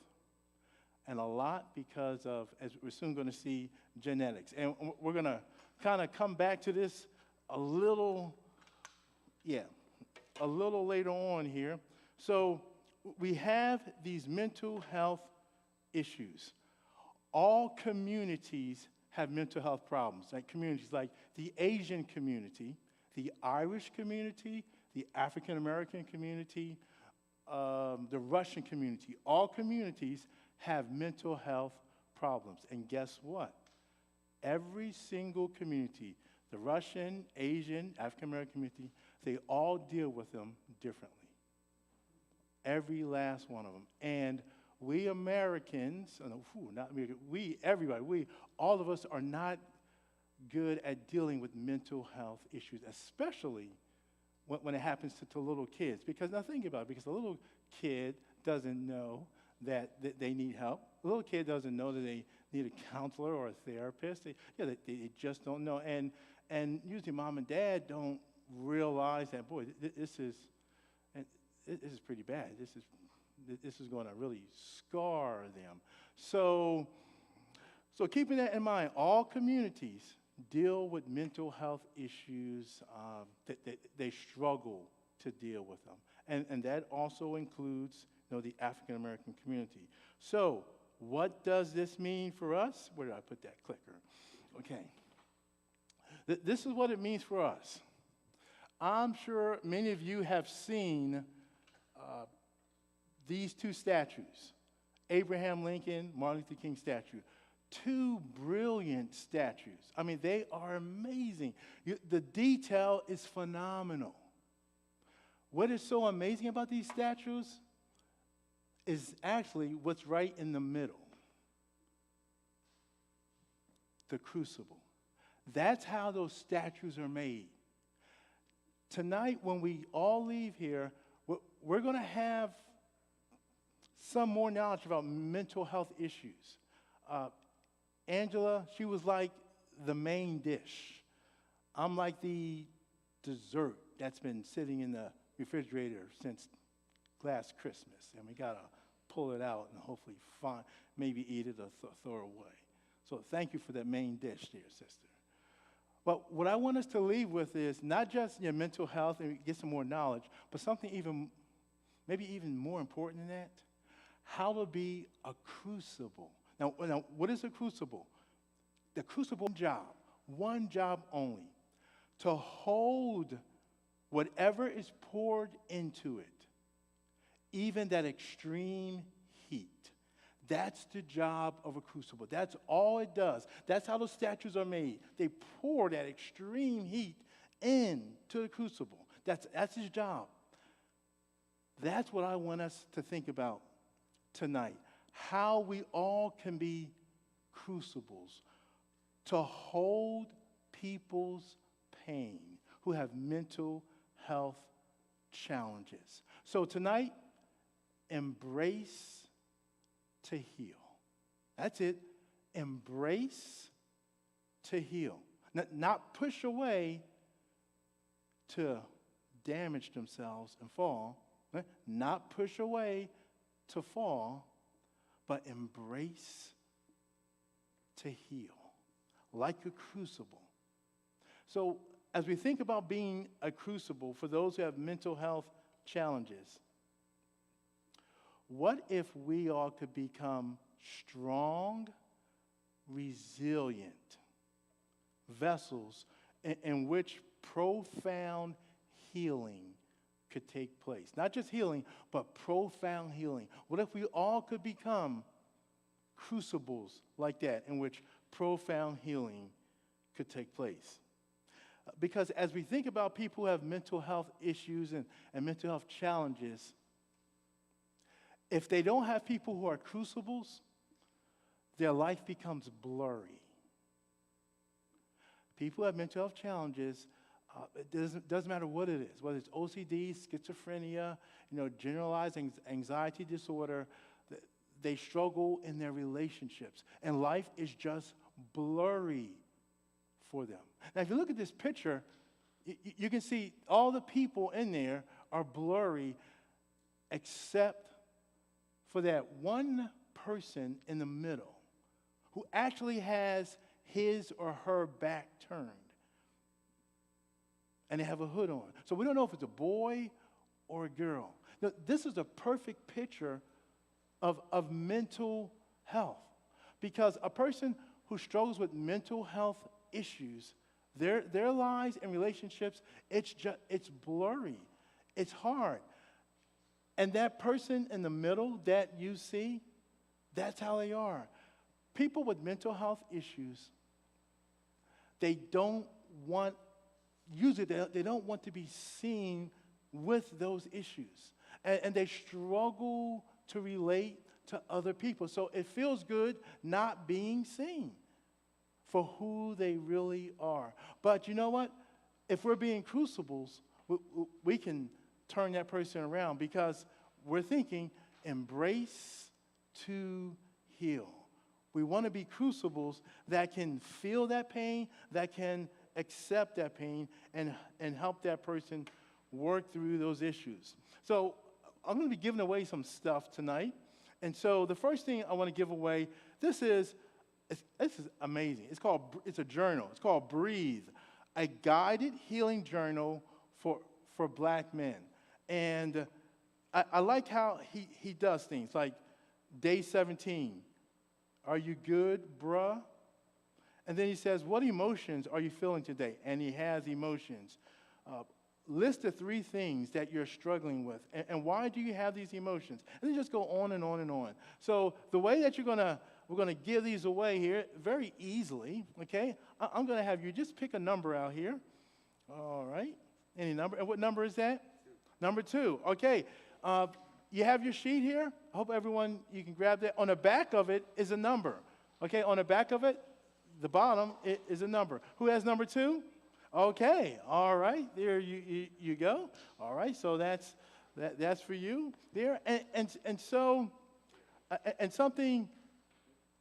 and a lot because of, as we're soon going to see, genetics. And we're going to kind of come back to this a little later on here. So we have these mental health issues. All communities have mental health problems, like communities like the Asian community, the Irish community, the African American community, the Russian community. All communities have mental health problems. And guess what? Every single community, the Russian, Asian, African American community, they all deal with them differently. Every last one of them. And we Americans, not American, all of us are not good at dealing with mental health issues, especially when it happens to little kids. Because now think about it, because a little kid doesn't know that they need help. A little kid doesn't know that they need a counselor or a therapist. They just don't know. And usually mom and dad don't realize that, boy, this is pretty bad. This is going to really scar them. So keeping that in mind, all communities deal with mental health issues that they struggle to deal with them. And that also includes, the African American community. So what does this mean for us? Where did I put that clicker? Okay. This is what it means for us. I'm sure many of you have seen these two statues, Abraham Lincoln, Martin Luther King statue. Two brilliant statues. I mean, they are amazing. The detail is phenomenal. What is so amazing about these statues is actually what's right in the middle. The crucible. That's how those statues are made. Tonight, when we all leave here, we're going to have some more knowledge about mental health issues. Angela, she was like the main dish. I'm like the dessert that's been sitting in the refrigerator since last Christmas. And we got to pull it out and hopefully maybe eat it or throw it away. So thank you for that main dish, dear sister. But what I want us to leave with is not just your mental health and get some more knowledge, but something maybe even more important than that, how to be a crucible. Now, what is a crucible? The crucible one job only, to hold whatever is poured into it, even that extreme heat. That's the job of a crucible. That's all it does. That's how those statues are made. They pour that extreme heat into the crucible. That's his job. That's what I want us to think about tonight. How we all can be crucibles to hold people's pain who have mental health challenges. So tonight, embrace to heal. That's it. Embrace to heal. Not push away to damage themselves and fall. Not push away to fall, but embrace to heal, like a crucible. So as we think about being a crucible for those who have mental health challenges, what if we all could become strong, resilient vessels in which profound healing could take place? Not just healing, but profound healing. What if we all could become crucibles like that in which profound healing could take place? Because as we think about people who have mental health issues and mental health challenges, if they don't have people who are crucibles, their life becomes blurry. People who have mental health challenges, it doesn't matter what it is, whether it's OCD, schizophrenia, generalized anxiety disorder, they struggle in their relationships, and life is just blurry for them. Now, if you look at this picture, you can see all the people in there are blurry except for that one person in the middle who actually has his or her back turned. And they have a hood on. So we don't know if it's a boy or a girl. Now, this is a perfect picture of mental health. Because a person who struggles with mental health issues, their lives and relationships, it's blurry. It's hard. And that person in the middle that you see, that's how they are. People with mental health issues, they don't want to be seen with those issues. And they struggle to relate to other people. So it feels good not being seen for who they really are. But you know what? If we're being crucibles, we can turn that person around because we're thinking, embrace to heal. We want to be crucibles that can feel that pain, that can accept that pain, and help that person work through those issues. So I'm going to be giving away some stuff tonight. And so the first thing I want to give away, this is amazing. It's a journal. It's called Breathe, a guided healing journal for black men. And I like how he does things like day 17. Are you good, bruh? And then he says, what emotions are you feeling today? And he has emotions. List the 3 things that you're struggling with. And why do you have these emotions? And then just go on and on and on. So the way that we're going to give these away here very easily, okay? I'm going to have you just pick a number out here. All right. Any number? And what number is that? 2. Number 2. Okay. You have your sheet here? I hope everyone, you can grab that. On the back of it is a number. Okay, on the back of it, the bottom is a number. Who has number 2? Okay, all right, there you go. All right, so that's for you there. And so, and something,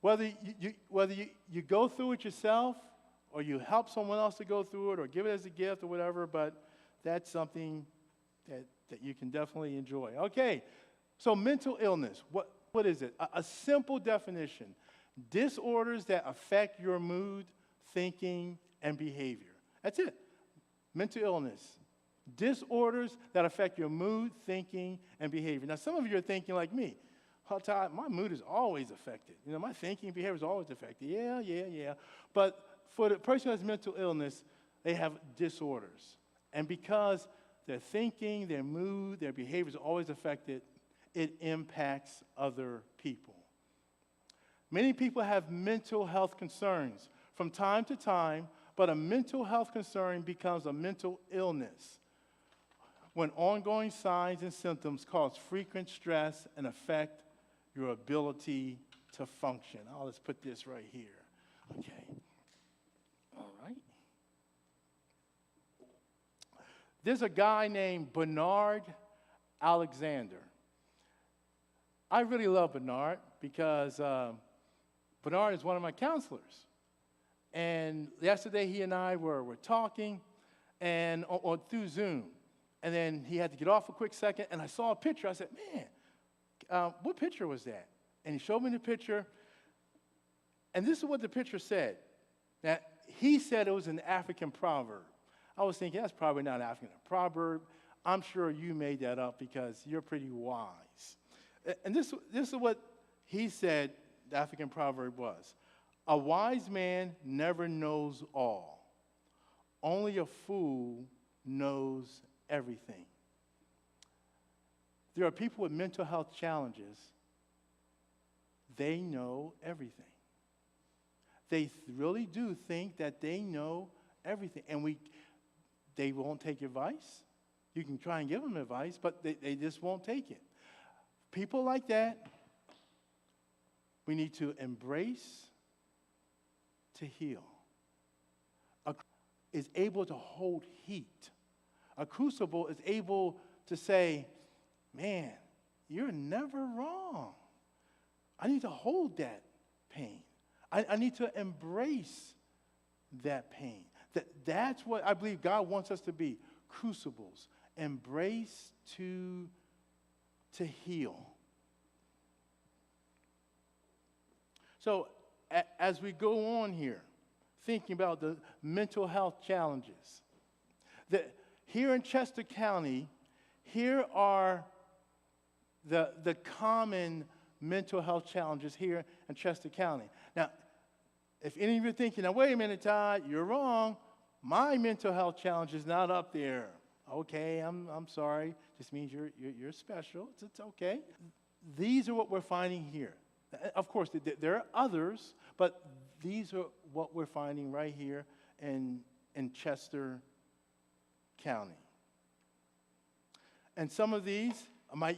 whether you go through it yourself or you help someone else to go through it or give it as a gift or whatever, but that's something that you can definitely enjoy. Okay, so mental illness, what is it? A simple definition: disorders that affect your mood, thinking, and behavior. That's it. Mental illness. Disorders that affect your mood, thinking, and behavior. Now, some of you are thinking like me, Todd, my mood is always affected. You know, my thinking and behavior is always affected. Yeah. But for the person who has mental illness, they have disorders. And because their thinking, their mood, their behavior is always affected, it impacts other people. Many people have mental health concerns from time to time, but a mental health concern becomes a mental illness when ongoing signs and symptoms cause frequent stress and affect your ability to function. Let's put this right here. Okay. All right. There's a guy named Bernard Alexander. I really love Bernard because Bernard is one of my counselors. And yesterday he and I were talking and through Zoom. And then he had to get off a quick second, and I saw a picture. I said, man, what picture was that? And he showed me the picture. And this is what the picture said. Now, he said it was an African proverb. I was thinking, that's probably not an African proverb. I'm sure you made that up because you're pretty wise. And this is what he said the African proverb was. A wise man never knows all. Only a fool knows everything. There are people with mental health challenges. They know everything. They really do think that they know everything. And they won't take advice. You can try and give them advice, but they just won't take it. People like that, we need to embrace to heal. Is able to hold heat. A crucible is able to say, man, you're never wrong. I need to hold that pain. I need to embrace that pain. That's what I believe God wants us to be, crucibles. Embrace to heal. So as we go on here, thinking about the mental health challenges, here in Chester County, here are the common mental health challenges here in Chester County. Now, if any of you are thinking, now wait a minute, Todd, you're wrong. My mental health challenge is not up there. Okay, I'm sorry. Just means you're special. It's okay. These are what we're finding here. Of course, there are others, but these are what we're finding right here in Chester County. And some of these,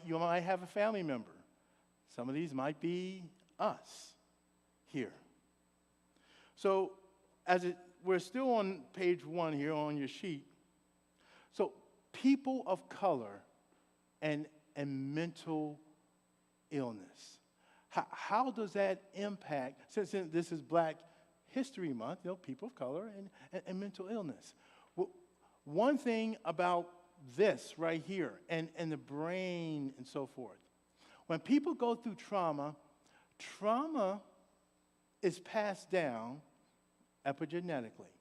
you might have a family member. Some of these might be us here. So we're still on page 1 here on your sheet. So people of color and mental illness. How does that impact, since this is Black History Month, people of color and mental illness. Well, one thing about this right here and the brain and so forth, when people go through trauma is passed down epigenetically.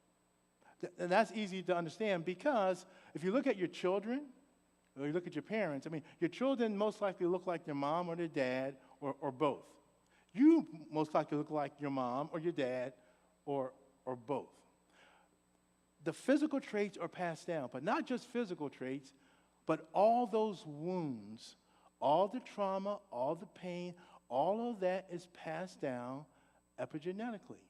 And that's easy to understand because if you look at your children, or you look at your parents, your children most likely look like their mom or their dad or both. You most likely look like your mom or your dad or both. The physical traits are passed down, but not just physical traits, but all those wounds, all the trauma, all the pain, all of that is passed down epigenetically.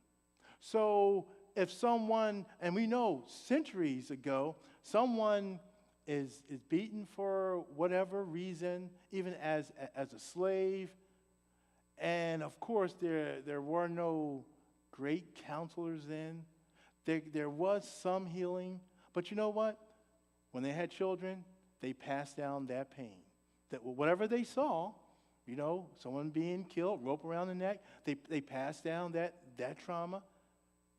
So if someone, and we know centuries ago, someone is beaten for whatever reason, even as a slave, and of course there were no great counselors then. There was some healing, but you know what? When they had children, they passed down that pain. That whatever they saw, someone being killed, rope around the neck, they passed down that trauma,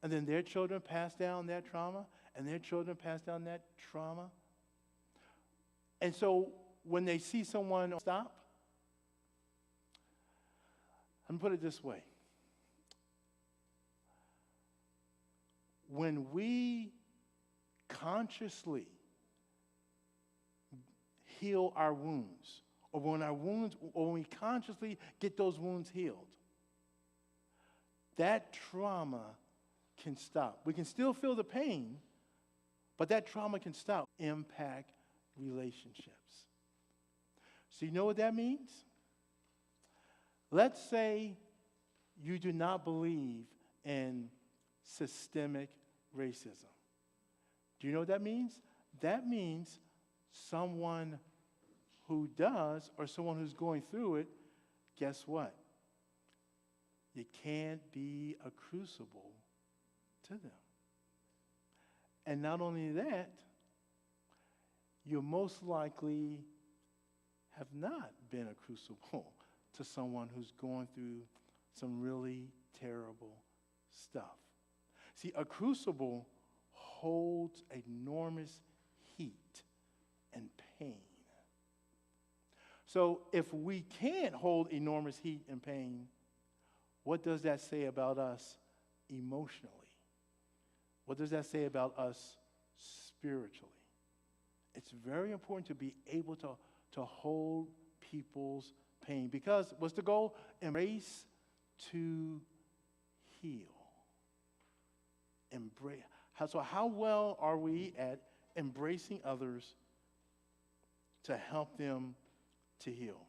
and then their children passed down that trauma, and their children passed down that trauma. And so when they see someone stop, let me put it this way. When we consciously heal our wounds, or when we consciously get those wounds healed, that trauma can stop. We can still feel the pain, but that trauma can stop. Impact relationships. So you know what that means? Let's say you do not believe in systemic racism. Do you know what that means? That means someone who does, or someone who's going through it, guess what? You can't be a crucible to them. And not only that, you most likely have not been a crucible to someone who's going through some really terrible stuff. See, a crucible holds enormous heat and pain. So if we can't hold enormous heat and pain, what does that say about us emotionally? What does that say about us spiritually? It's very important to be able to hold people's pain, because what's the goal? Embrace to heal. Embrace. So how well are we at embracing others to help them to heal?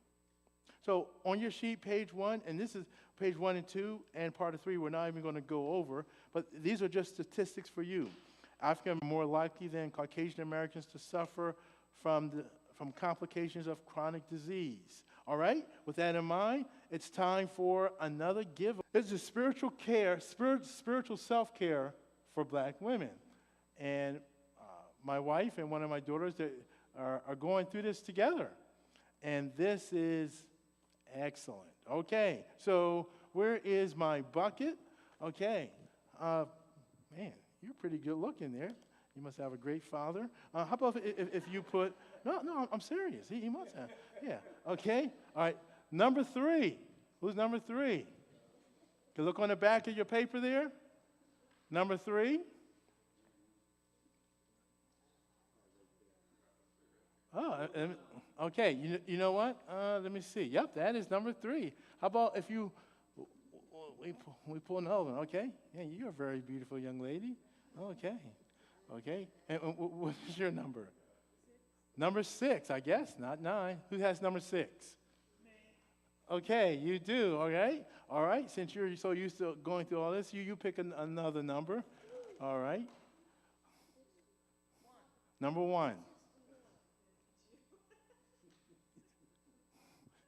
So on your sheet, page 1, and this is page 1 and 2, and part of 3, we're not even going to go over, but these are just statistics for you. Africans are more likely than Caucasian Americans to suffer from complications of chronic disease. All right? With that in mind, it's time for another give. This is spiritual self-care for Black women. And my wife and one of my daughters are going through this together. And this is Excellent. Okay, so where is my bucket? Okay. Man, you're pretty good looking there. You must have a great father. How about if you put, no, I'm serious. He must have. Yeah, okay. All right, number 3. Who's number 3? You can look on the back of your paper there. Number 3. Oh, okay. You know what? Let me see. Yep, that is number 3. How about if you, we pull another one, okay? Yeah, you're a very beautiful young lady. Okay. Okay. And what is your number? 6. Number 6, I guess, not 9. Who has number 6? Me. Okay, you do, all right? All right, since you're so used to going through all this, you pick another number. All right. 1. Number 1.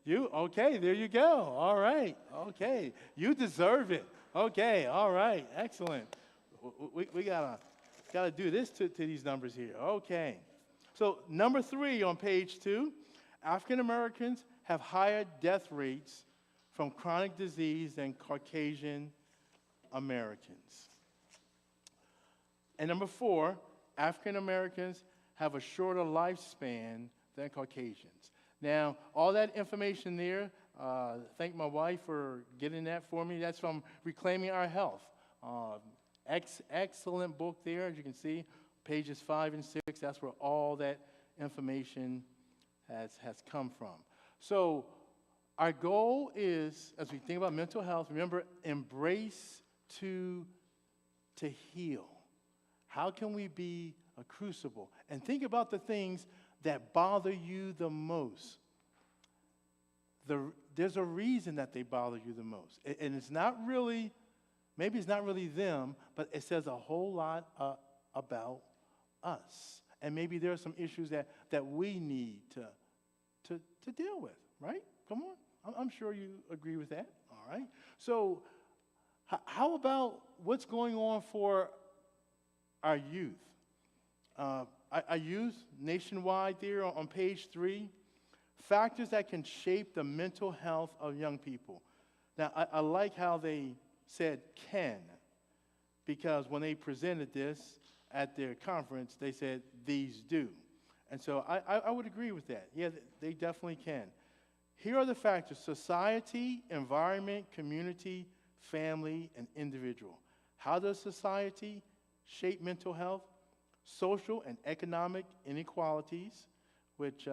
You? Okay, there you go. All right. Okay. You deserve it. Okay, all right. Excellent. We gotta do this to these numbers here. Okay. So number 3 on page 2, African Americans have higher death rates from chronic disease than Caucasian Americans. And number 4, African Americans have a shorter lifespan than Caucasians. Now, all that information there, thank my wife for getting that for me. That's from Reclaiming Our Health. Excellent book there, as you can see, pages 5 and 6. That's where all that information has come from. So our goal is, as we think about mental health, remember, embrace to heal. How can we be a crucible? And think about the things that bother you the most. There's a reason that they bother you the most. And it's not really, maybe it's not really them, but it says a whole lot about us. And maybe there are some issues that we need to deal with, right? Come on. I'm sure you agree with that, all right? So how about what's going on for our youth? Our youth, nationwide there on page 3, factors that can shape the mental health of young people. Now, I like how they said can, because when they presented this at their conference, they said these do. And so I would agree with that. Yeah, they definitely can. Here are the factors: society, environment, community, family, and individual. How does society shape mental health? Social and economic inequalities, which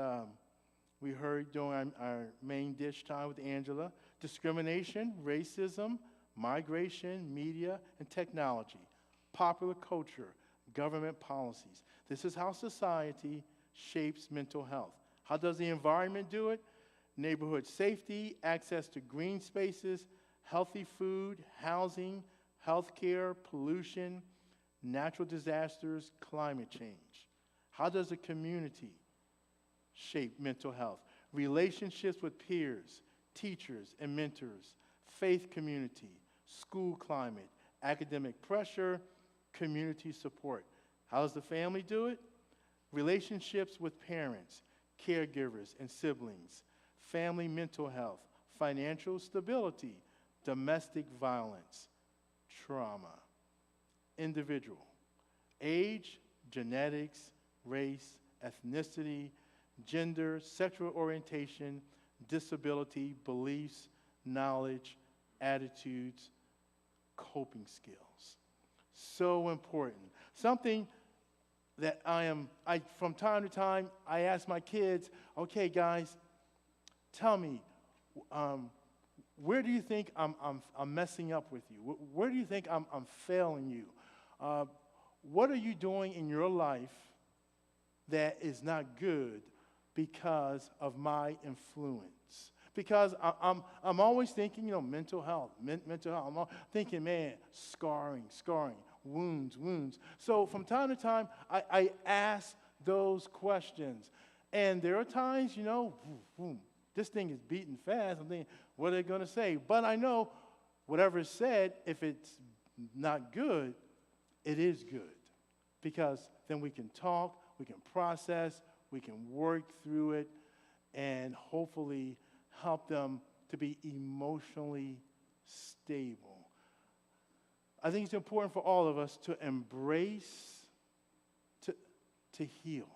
we heard during our main dish time with Angela. Discrimination, racism, migration, media, and technology. Popular culture, government policies. This is how society shapes mental health. How does the environment do it? Neighborhood safety, access to green spaces, healthy food, housing, healthcare, pollution, natural disasters, climate change. How does a community shape mental health? Relationships with peers, teachers, and mentors, faith community, school climate, academic pressure, community support. How does the family do it? Relationships with parents, caregivers, and siblings, family mental health, financial stability, domestic violence, trauma. Individual, age, genetics, race, ethnicity, gender, sexual orientation, disability, beliefs, knowledge, attitudes, coping skills. So important. Something that from time to time, I ask my kids, okay, guys, tell me, where do you think I'm messing up with you? Where do you think I'm failing you? What are you doing in your life that is not good because of my influence? Because I'm always thinking, mental health, mental health. I'm thinking, man, scarring, wounds. So from time to time, I ask those questions. And there are times, this thing is beating fast. I'm thinking, what are they going to say? But I know whatever is said, if it's not good, it is good, because then we can talk, we can process, we can work through it, and hopefully help them to be emotionally stable. I think it's important for all of us to embrace, to heal.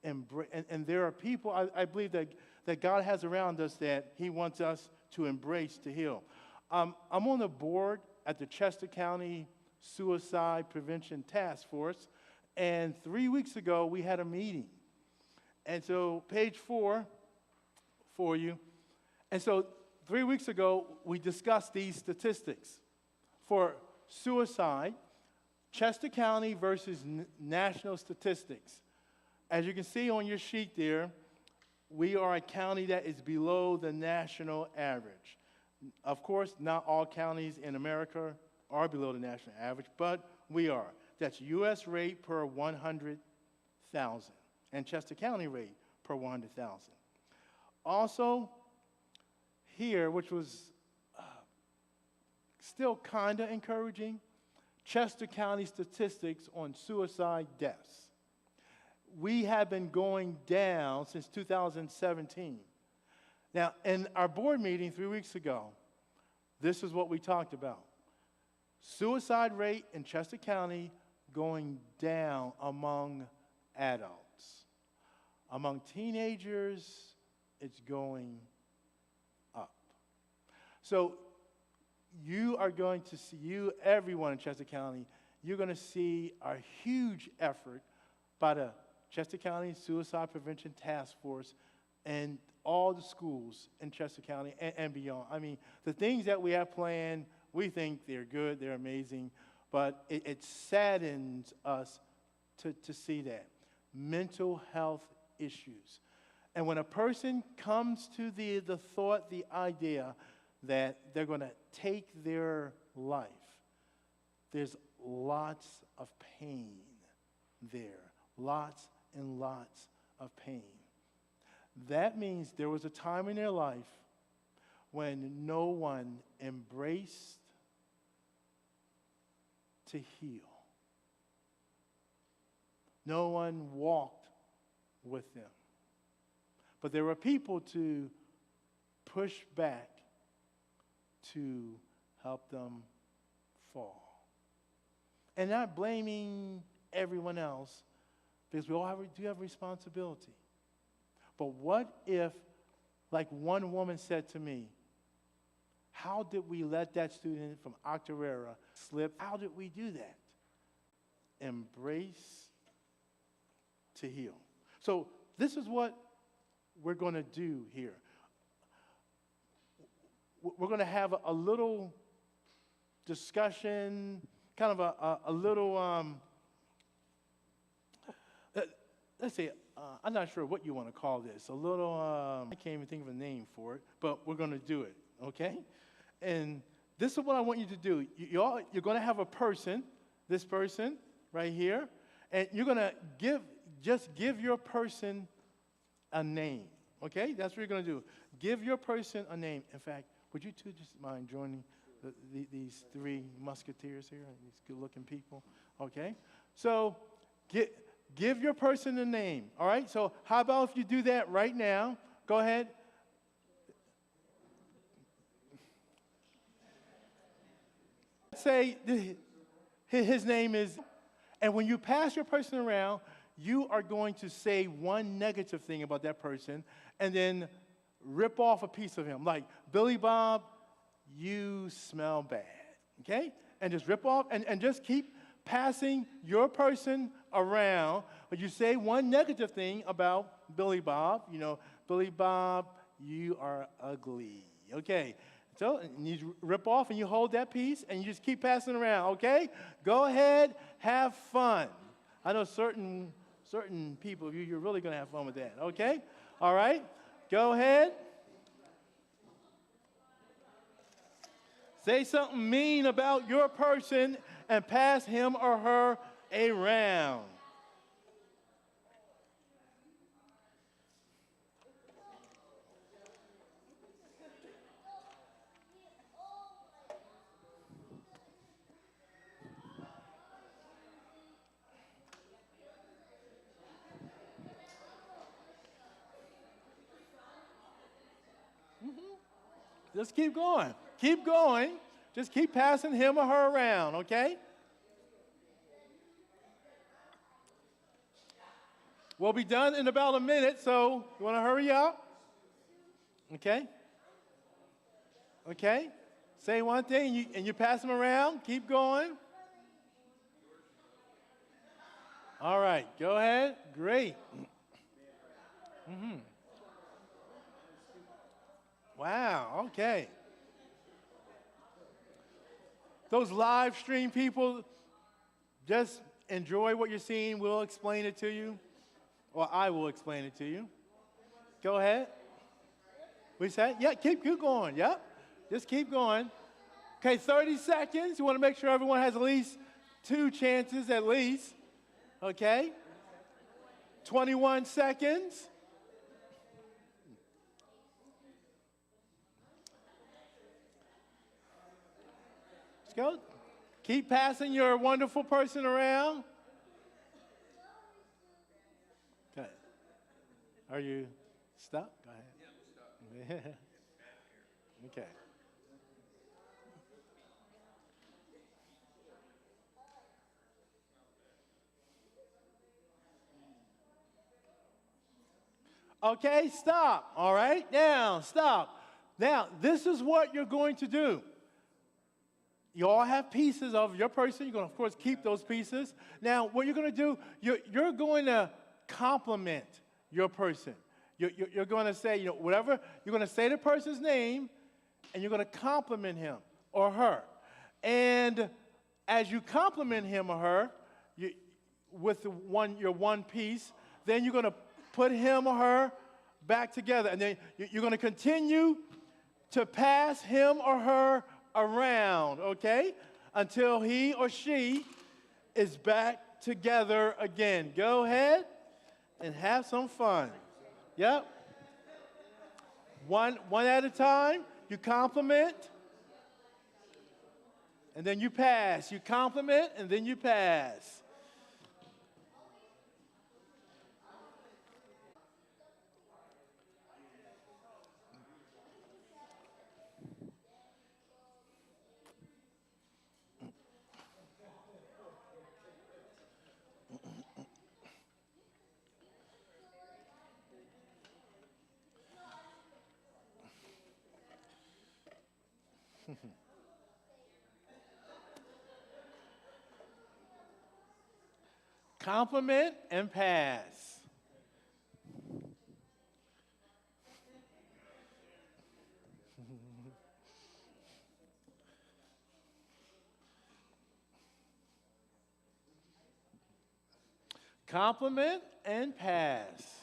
And there are people, I believe, that God has around us that he wants us to embrace, to heal. I'm on the board at the Chester County Suicide Prevention Task Force, and 3 weeks ago we had a meeting. And so page 4 for you. And so 3 weeks ago we discussed these statistics for suicide, Chester County versus national statistics. As you can see on your sheet there, we are a county that is below the national average. Of course, not all counties in America are below the national average, but we are. That's U.S. rate per 100,000 and Chester County rate per 100,000. Also, here, which was still kind of encouraging, Chester County statistics on suicide deaths. We have been going down since 2017. Now, in our board meeting 3 weeks ago, this is what we talked about. Suicide rate in Chester County going down among adults. Among teenagers, it's going up. So you are going to see, everyone in Chester County, you're going to see a huge effort by the Chester County Suicide Prevention Task Force and all the schools in Chester County and beyond. I mean, the things that we have planned, we think they're good, they're amazing, but it saddens us to see that. Mental health issues. And when a person comes to the thought, the idea that they're going to take their life, there's lots of pain there. Lots and lots of pain. That means there was a time in their life when no one embraced to heal. No one walked with them. But there were people to push back to help them fall. And not blaming everyone else, because we all do have responsibility. But what if, like one woman said to me, how did we let that student from Octorara slip? How did we do that? Embrace to heal. So this is what we're going to do here. We're going to have a little discussion, kind of a little, let's say, I'm not sure what you want to call this. A little, I can't even think of a name for it, but we're going to do it, okay? And this is what I want you to do. You're going to have a person, this person right here, and you're going to just give your person a name, okay? That's what you're going to do. Give your person a name. In fact, would you two just mind joining these three musketeers here, these good-looking people, okay? So give your person a name, all right? So how about if you do that right now? Go ahead. Say his name is, and when you pass your person around, you are going to say one negative thing about that person and then rip off a piece of him. Like, Billy Bob, you smell bad, okay? And just rip off and just keep passing your person around. But you say one negative thing about Billy Bob. You know, Billy Bob, you are ugly, okay? So you rip off and you hold that piece and you just keep passing around, okay? Go ahead, have fun. I know certain people, you're really going to have fun with that, okay? All right? Go ahead. Say something mean about your person and pass him or her around. Just keep going. Keep going. Just keep passing him or her around, okay? We'll be done in about a minute, so you want to hurry up? Okay? Okay? Say one thing, and you pass them around. Keep going. All right, go ahead. Great. Wow, okay. Those live stream people, just enjoy what you're seeing. We'll explain it to you, or I will explain it to you. Go ahead. We said, yeah, keep going. Yep, just keep going. Okay, 30 seconds. You want to make sure everyone has at least 2 chances at least. Okay. 21 seconds. Let's go. Keep passing your wonderful person around. Okay. Are you stuck? Go ahead. Yeah, I'm stuck. Okay. Okay, stop. All right, now, stop. Now, this is what you're going to do. You all have pieces of your person. You're going to, of course, keep those pieces. Now, what you're going to do, you're going to compliment your person. You're going to say, whatever, you're going to say the person's name, and you're going to compliment him or her. And as you compliment him or her, with your one piece, then you're going to put him or her back together. And then you're going to continue to pass him or her around, okay? Until he or she is back together again. Go ahead and have some fun. Yep. One at a time. You compliment, and then you pass. You compliment, and then you pass. Compliment and pass. Compliment and pass.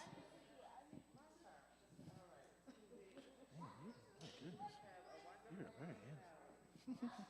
You're very handsome.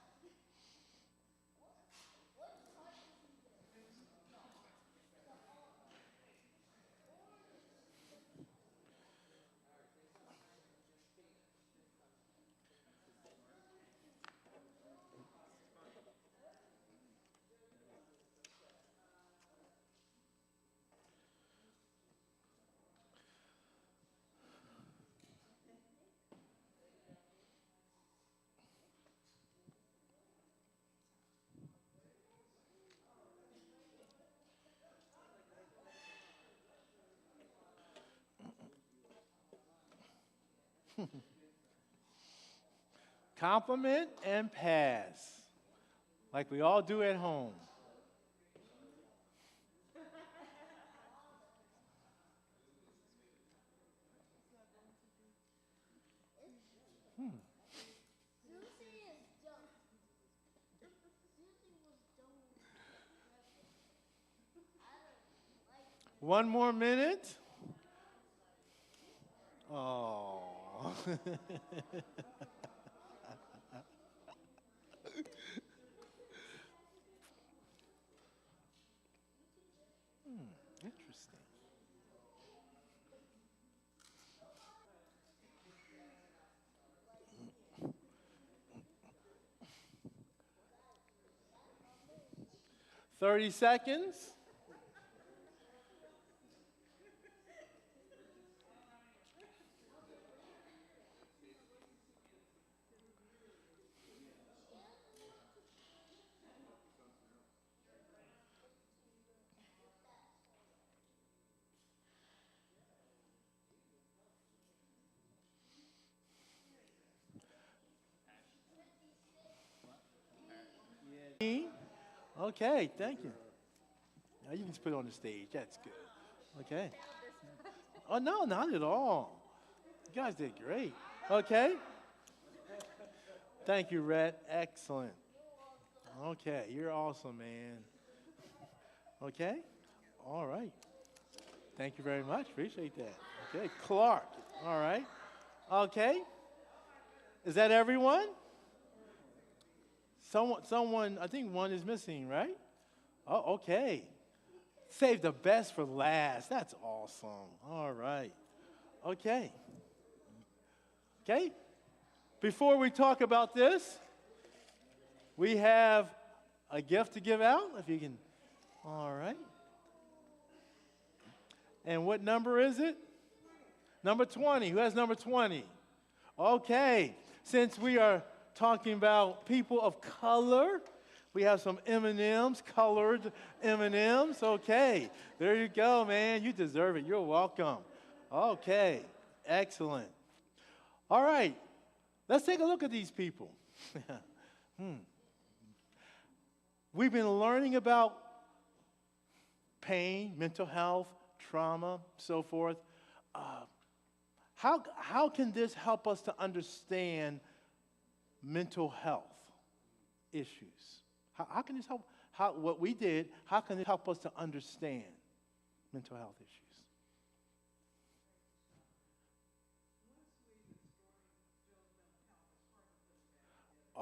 'Compliment and pass, like we all do at home. One more minute. Oh. Interesting. Thirty seconds. Okay, thank you. Now you can just put it on the stage. That's good. Okay. Oh, no, not at all. You guys did great. Okay. Thank you, Rhett. Excellent. Okay, you're awesome, man. Okay. All right. Thank you very much. Appreciate that. Okay, Clark. All right. Okay. Is that everyone? Someone, I think one is missing, right? Oh, okay. Save the best for last. That's awesome. All right. Okay. Okay. Before we talk about this, we have a gift to give out, if you can. All right. And what number is it? Number 20. Who has number 20? Okay. Since we are talking about people of color, we have some M&Ms, colored M&Ms. Okay. There you go, man. You deserve it. You're welcome. Okay. Excellent. All right. Let's take a look at these people. We've been learning about pain, mental health, trauma, so forth. How can this help us to understand mental health issues? How can this help? What we did, how can it help us to understand mental health issues?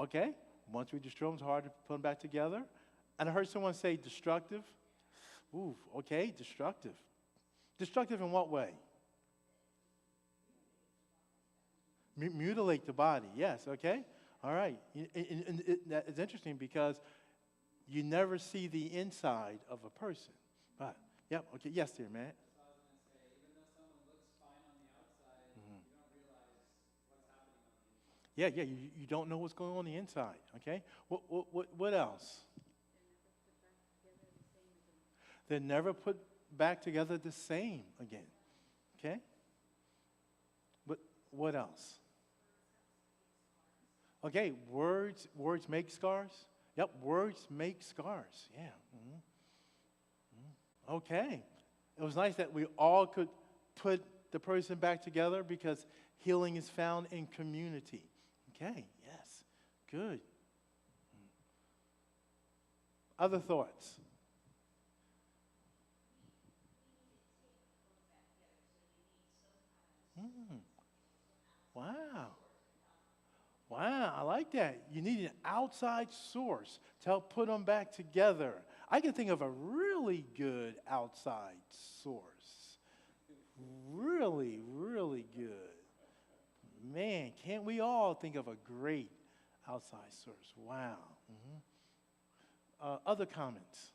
Okay, once we destroy them, it's hard to put them back together. And I heard someone say destructive. Ooh, okay, destructive. Destructive in what way? Mutilate the body, yes, okay. All right, it's interesting because you never see the inside of a person. But, yep, okay, yes, dear Matt. Yeah, you don't know what's going on the inside, okay? What else? They're never put back together the same again, okay? What else? Okay, words make scars? Yep, words make scars, yeah. Okay, it was nice that we all could put the person back together because healing is found in community. Okay, yes, good. Other thoughts? Wow. Wow, I like that. You need an outside source to help put them back together. I can think of a really good outside source. Really, really good. Man, can't we all think of a great outside source? Wow. Other comments?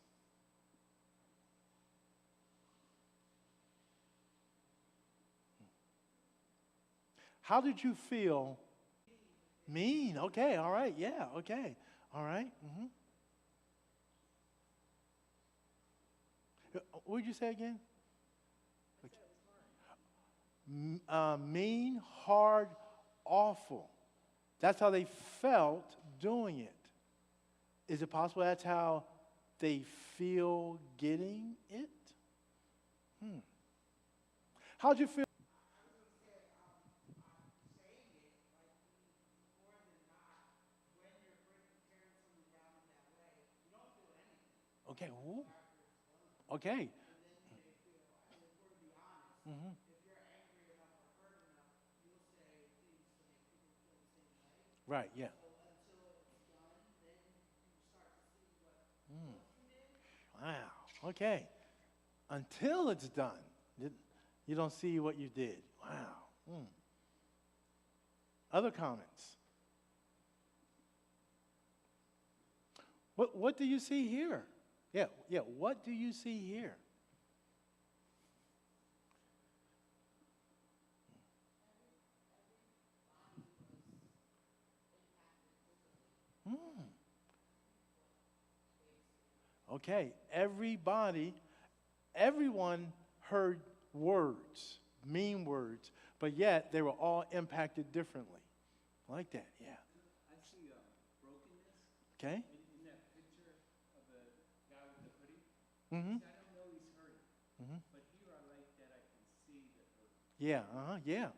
How did you feel? Mean. Okay, all right, yeah, okay, all right. What did you say again? Mean, hard, awful. That's how they felt doing it. Is it possible that's how they feel getting it? How'd you feel? Okay. Ooh. Okay. Right. Yeah. Wow. Okay. Until it's done, you don't see what you did. Wow. Other comments? What do you see here? Yeah. What do you see here? Okay, everyone heard words, mean words, but yet they were all impacted differently. I like that, yeah. I see brokenness. Okay? In that picture, Mm-hmm. I don't know he's hurting. But here I like that I can see the hurt. Yeah, yeah,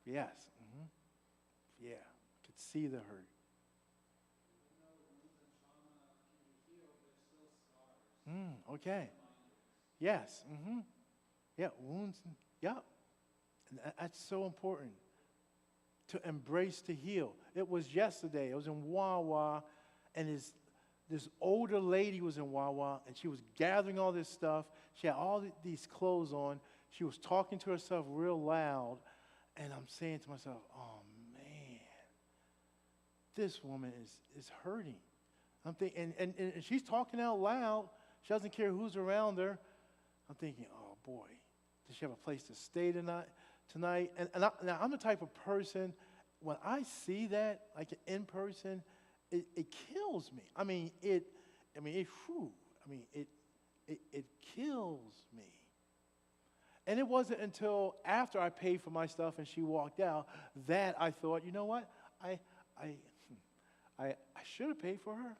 yes, yeah, could see the hurt. Even though wounds and trauma can be healed, there's still scars. Okay, Reminders. yes, yeah, wounds, yeah, and that's so important, to embrace, to heal. It was yesterday, I was in Wawa, and this older lady was in Wawa, and she was gathering all this stuff. She had all these clothes on. She was talking to herself real loud, and I'm saying to myself, oh, man, this woman is hurting. I'm thinking, and she's talking out loud. She doesn't care who's around her. I'm thinking, oh, boy, does she have a place to stay tonight? Now, I'm the type of person, when I see that, like in person, it kills me. It kills me. And it wasn't until after I paid for my stuff and she walked out that I thought, you know what? I should have paid for her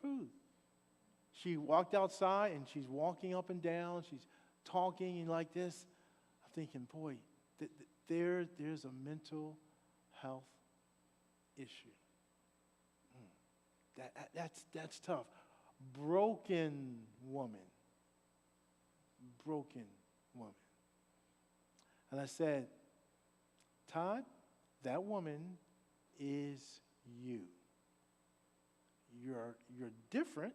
food. She walked outside and she's walking up and down. She's talking and like this. I'm thinking, boy, there's a mental health issue. That's tough. Broken woman. And I said, Todd, that woman is you. You're different,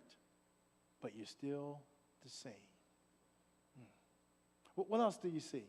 but you're still the same. What else do you see?